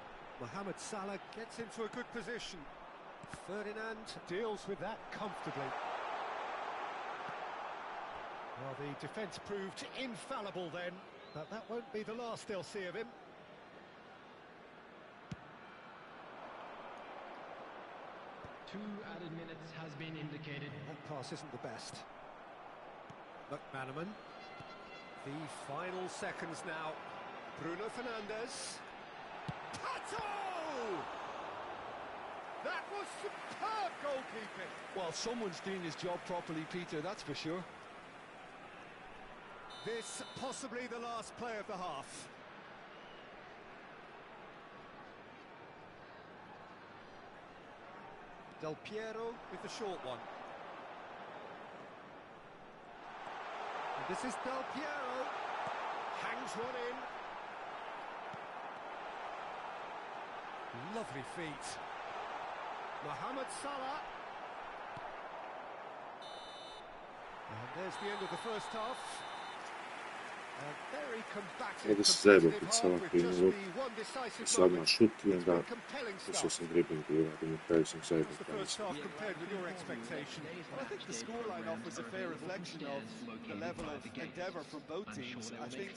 Mohamed Salah gets into a good position. Ferdinand deals with that comfortably. Well, the defence proved infallible then, but that won't be the last they'll see of him. Two added minutes has been indicated. That pass isn't the best. McManaman. The final seconds now. Bruno Fernandes. Pato! That was superb goalkeeping. Well, someone's doing his job properly, Peter, that's for sure. This possibly the last play of the half. Del Piero with the short one. And this is Del Piero. Hangs one in. Lovely feet. Mohamed Salah. And there's the end of the first half. A very combative, Ajde se treba competitive pred half Salah with krenuo just the one decisive sad na moment. šut i It's onda been compelling ušao stuff. sam dribbling i uradio na kraju sam zajedno What's the first half compared with your expectation? Well, I think the scoreline offers a fair reflection of the level of endeavour from both teams. I think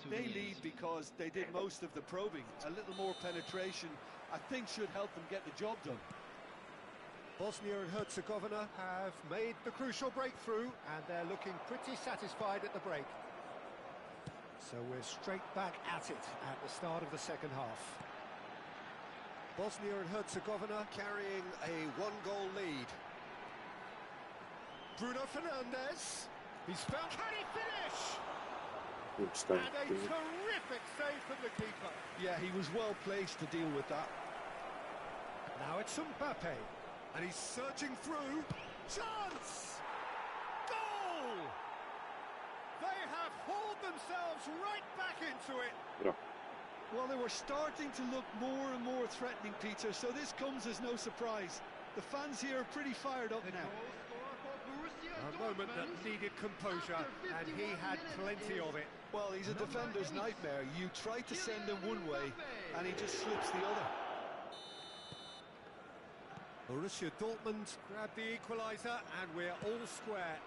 they lead because they did most of the probing. A little more penetration, I think, should help them get the job done. Bosnia and Herzegovina have made the crucial breakthrough and they're looking pretty satisfied at the break. So we're straight back at it at the start of the second half. Bosnia and Herzegovina carrying a one-goal lead. Bruno Fernandes. He's found. Can he finish? And a terrific save from the keeper. Yeah, he was well placed to deal with that. Now it's Mbappe. And he's surging through. Chance! Goal! They have hauled themselves right back into it. Bra. Well, they were starting to look more and more threatening, Peter, so this comes as no surprise. The fans here are pretty fired up now. A moment that needed composure, and he had plenty of it. Well, he's a defender's nightmare. You try to send him one way, and he just slips the other. Borussia Dortmund grabbed the equaliser, and we're all square.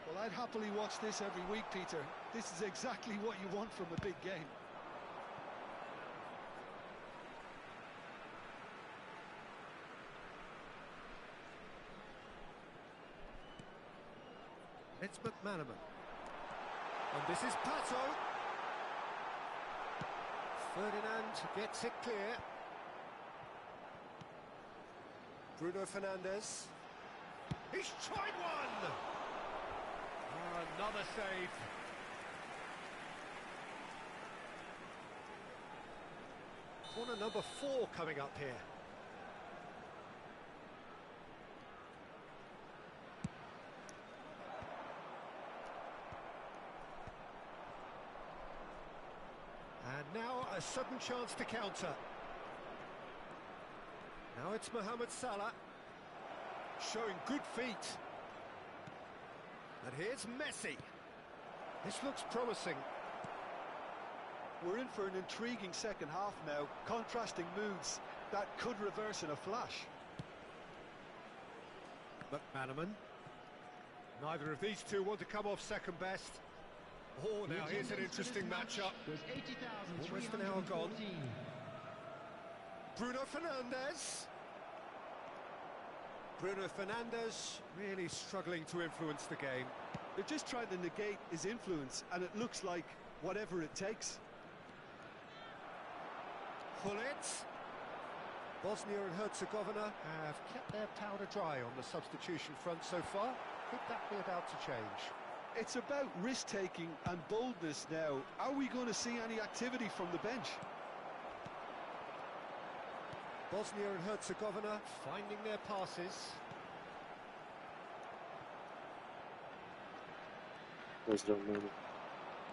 Well, I'd happily watch this every week, Peter. This is exactly what you want from a big game. It's McManaman. And this is Pato. Ferdinand gets it clear. Bruno Fernandes. He's tried one! Another save. Corner number 4 coming up here. And now a sudden chance to counter. Now it's Mohamed Salah, showing good feet. And here's Messi. This looks promising. We're in for an intriguing second half now. Contrasting moods that could reverse in a flash. McManaman. Neither of these two want to come off second best. Oh, now here's an interesting matchup. Almost an hour gone. Bruno Fernandes. Bruno Fernandes really struggling to influence the game. They're just trying to negate his influence, and it looks like whatever it takes. Hullet. Bosnia and Herzegovina have kept their powder dry on the substitution front so far. Could that be about to change? It's about risk-taking and boldness now. Are we going to see any activity from the bench? Bosnia and Herzegovina finding their passes.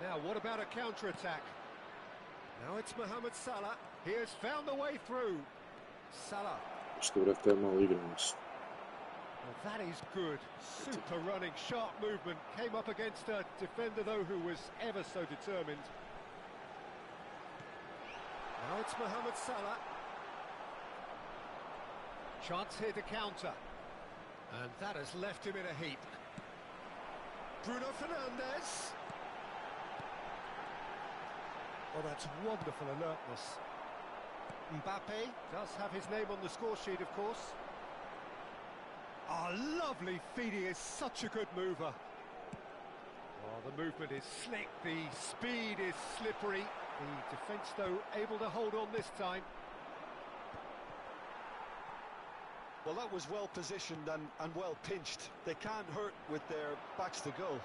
Now, what about a counter-attack? Now it's Mohamed Salah. He has found a way through. Salah. Well, that is good. Super running, sharp movement. Came up against a defender, though, who was ever so determined. Now it's Mohamed Salah. Chance here to counter. And that has left him in a heap. Bruno Fernandes. Oh, that's wonderful alertness. Mbappe does have his name on the score sheet, of course. Oh, lovely feed. He is such a good mover. Oh, the movement is slick. The speed is slippery. The defence, though, able to hold on this time. Well, that was well positioned and well pinched. They can't hurt with their backs to goal.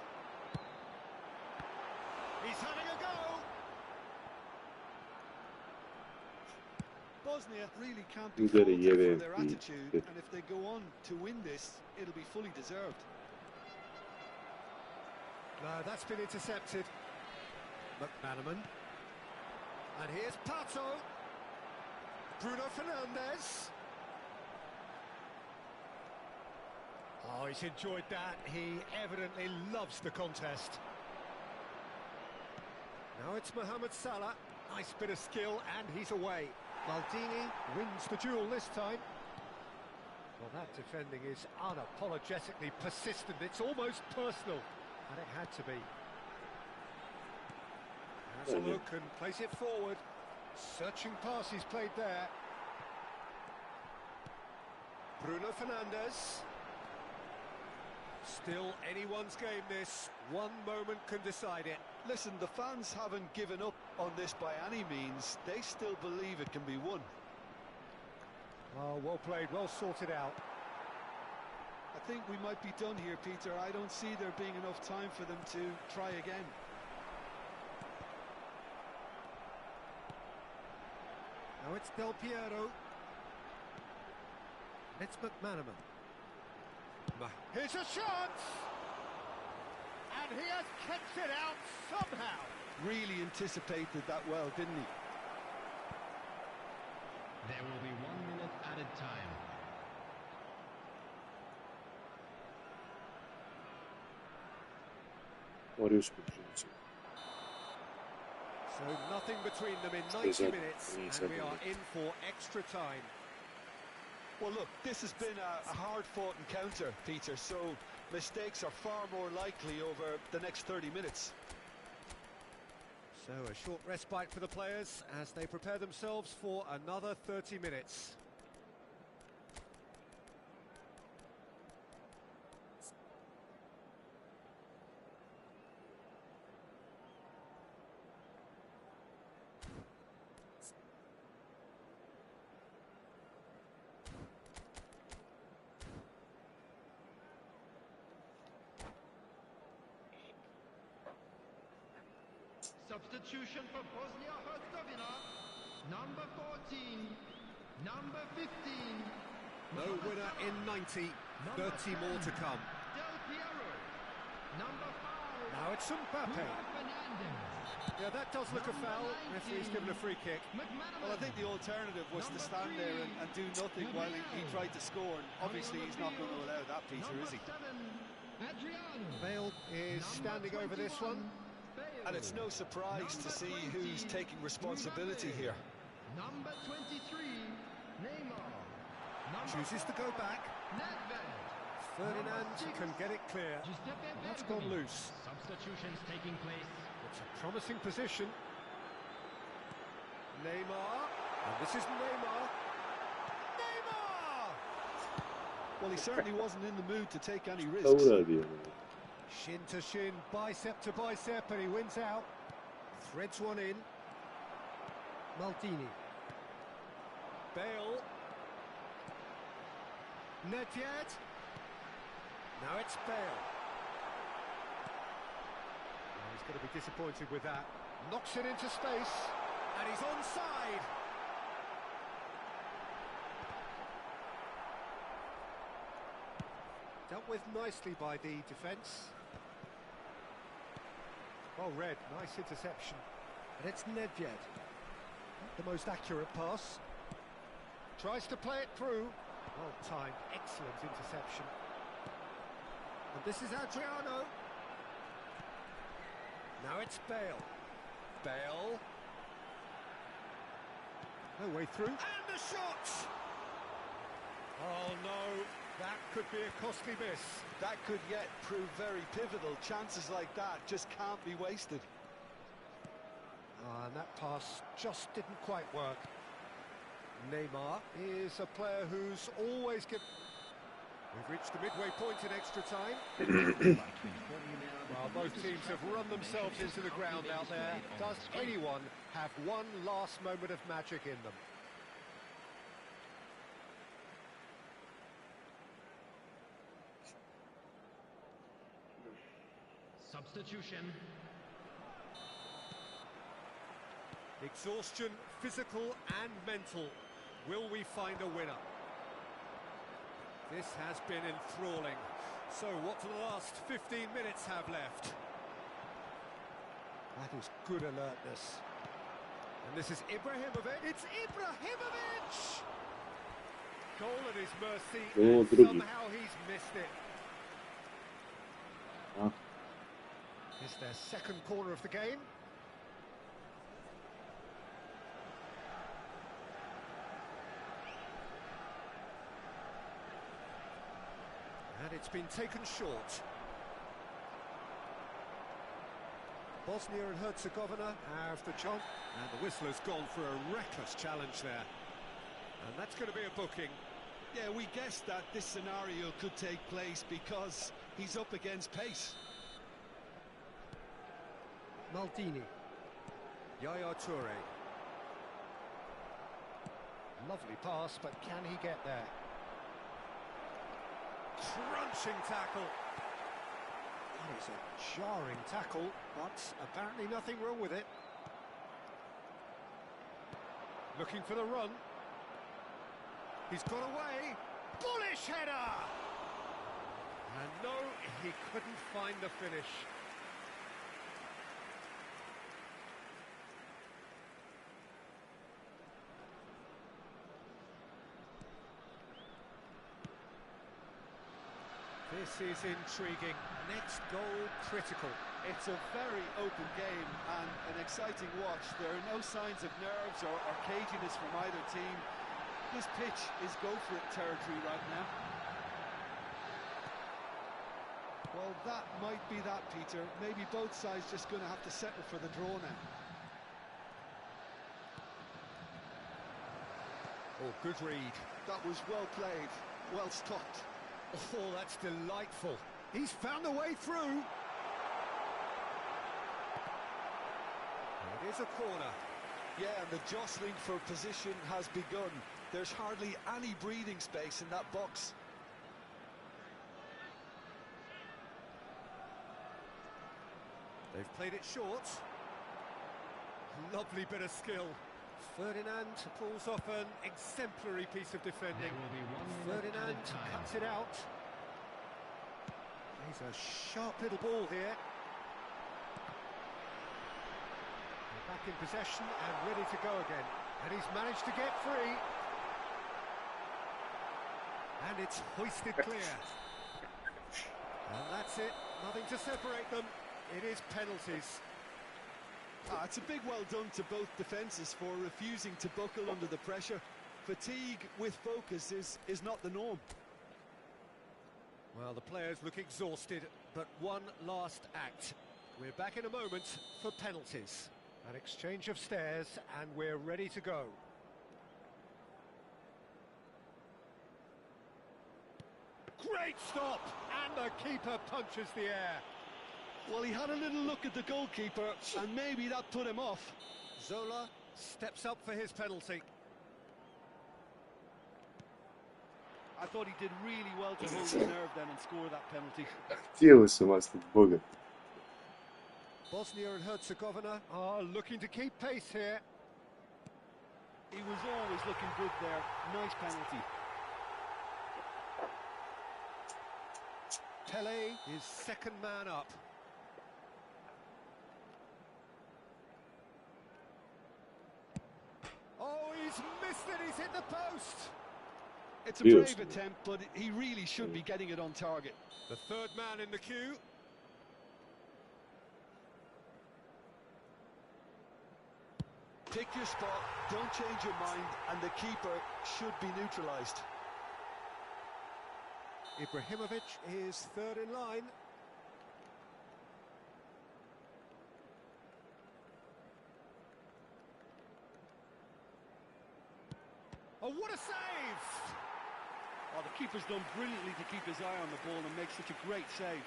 He's having a go! Bosnia really can't be faulted for their attitude, and if they go on to win this, it'll be fully deserved. No, that's been intercepted. McManaman. And here's Pato. Bruno Fernandes. Oh, he's enjoyed that. He evidently loves the contest. Now it's Mohamed Salah. Nice bit of skill, and he's away. Maldini wins the duel this time. Well, that defending is unapologetically persistent. It's almost personal, and it had to be. Has a look and plays it forward. Searching pass he's played there. Bruno Fernandes. Still anyone's game this. One moment can decide it. Listen, the fans haven't given up on this by any means. They still believe it can be won. Oh, well played, well sorted out. I think we might be done here, Peter. I don't see there being enough time for them to try again. Now it's Del Piero. It's McManaman. Here's a chance! And he has kept it out somehow. Really anticipated that well, didn't he? There will be 1 minute added time. So nothing between them in 90 minutes, and we are in for extra time. Well, look, this has been a hard-fought encounter, Peter, so mistakes are far more likely over the next 30 minutes. So a short respite for the players as they prepare themselves for another 30 minutes. Substitution for Bosnia-Herzegovina. Number 14, number 15. No winner in 90, 30 more to come. Del Piero. Number 5. Now it's Mbappe. Yeah, that does look a foul. Referee's given a free kick. Well, I think the alternative was to stand there and do nothing while he tried to score, and obviously he's not going to allow that, Peter, is he? Adriano. Bale is standing over this one. And it's no surprise to see who's taking responsibility here. Number 23, Neymar. Chooses to go back. Ferdinand can get it clear. That's gone loose. Substitutions taking place. It's a promising position. Neymar. And this is Neymar. Neymar! Well, he certainly wasn't in the mood to take any risks. Doğru diyor. Shin to shin, bicep to bicep, and he wins out. Threads one in. Maldini. Bale. Nedved. Now it's Bale. Oh, he's going to be disappointed with that. Knocks it into space, and he's onside. Dealt with nicely by the defence. Well read, nice interception. And it's Nedved. Not the most accurate pass. Tries to play it through. Well timed, excellent interception. And this is Adriano. Now it's Bale. Bale. No way through. And the shot! Oh no, that could be a costly miss. That could yet prove very pivotal. Chances like that just can't be wasted. And that pass just didn't quite work. Neymar is a player who's always given... We've reached the midway point in extra time. Well, both teams have run themselves into the ground out there. Does anyone have one last moment of magic in them? Substitution. Exhaustion, physical and mental. Will we find a winner? This has been enthralling. So what do the last 15 minutes have left? That is good alertness. And this is Ibrahimovic. It's Ibrahimovic! Goal at his mercy. Oh, And drugi. somehow he's missed it. Ah. It's their second corner of the game. And it's been taken short. Bosnia and Herzegovina have the chance. And the whistle has gone for a reckless challenge there. And that's going to be a booking. Yeah, we guessed that this scenario could take place because he's up against pace. Maldini. Yaya Toure. Lovely pass, but can he get there? Crunching tackle. That is a jarring tackle, but apparently nothing wrong with it. Looking for the run. He's got away. Bullish header! And no, he couldn't find the finish. This is intriguing. Next goal critical. It's a very open game and an exciting watch. There are no signs of nerves or caginess from either team. This pitch is go-for-it territory right now. Well, that might be that, Peter. Maybe both sides just going to have to settle for the draw now. Oh, good read. That was well played, well stopped. Oh, that's delightful. He's found a way through. It is a corner. Yeah, and the jostling for position has begun. There's hardly any breathing space in that box. They've played it short. Lovely bit of skill. Ferdinand pulls off an exemplary piece of defending. There will be 1 minute Ferdinand added time. cuts it out. He's a sharp little ball here. They're back in possession and ready to go again. And he's managed to get free. And it's hoisted clear. And that's it, nothing to separate them. It is penalties. It's a big well done to both defences for refusing to buckle under the pressure. Fatigue with focus is not the norm. Well, the players look exhausted, but one last act. We're back in a moment for penalties. An exchange of stares, and we're ready to go. Great stop! And the keeper punches the air. Well, he had a little look at the goalkeeper, and maybe that put him off. Zola steps up for his penalty. I thought he did really well to hold his nerve then and score that penalty. Htio sam vas od Boga. Bosnia and Herzegovina are looking to keep pace here. He was always looking good there. Nice penalty. Pele is second man up. Oh, he's missed it, he's hit the post. It's a brave attempt, but he really should be getting it on target. The third man in the queue. Pick your spot, don't change your mind, and the keeper should be neutralised. Ibrahimovic is third in line. Oh, what a save! Oh, the keeper's done brilliantly to keep his eye on the ball and make such a great save.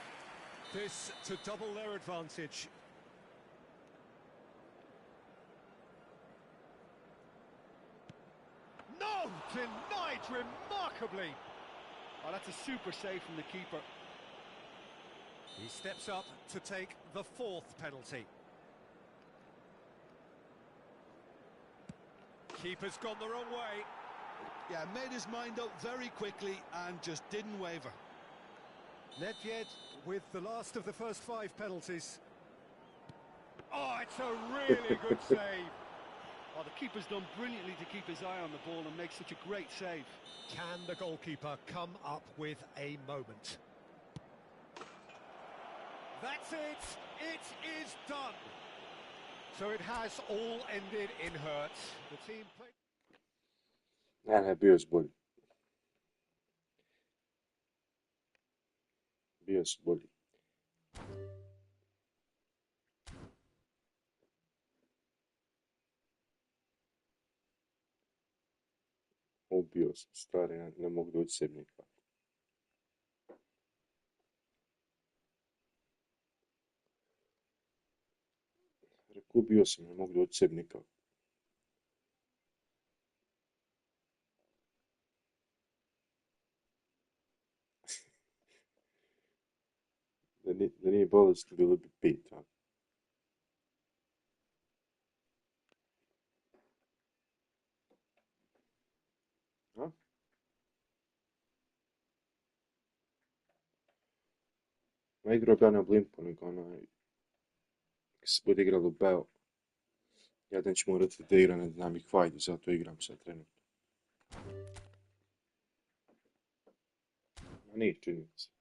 This to double their advantage. No! Denied remarkably! Oh, that's a super save from the keeper. He steps up to take the fourth penalty. Keeper's gone the wrong way. Yeah, made his mind up very quickly and just didn't waver. Nedved with the last of the first 5 penalties. Oh, it's a really good save. Oh, the keeper's done brilliantly to keep his eye on the ball and make such a great save. Can the goalkeeper come up with a moment? That's it! It is done! So it has all ended in hurt. The team played... Ne, bio si bolji. Bio si bolji. Ubio sam, stvari, ne mogu doći sebi nikako. Rekao, ubio sam, ne mogu doći sebi nikako. Da nije bolest, bilo bi 5, a? A? Ma igrao bi ja na Blimpu, nego onaj... Kad se bude igralo Beo, ja da neću morati da igram, ne znam ih vajdu, zato igram sad trenutno. Ma nije činjenica.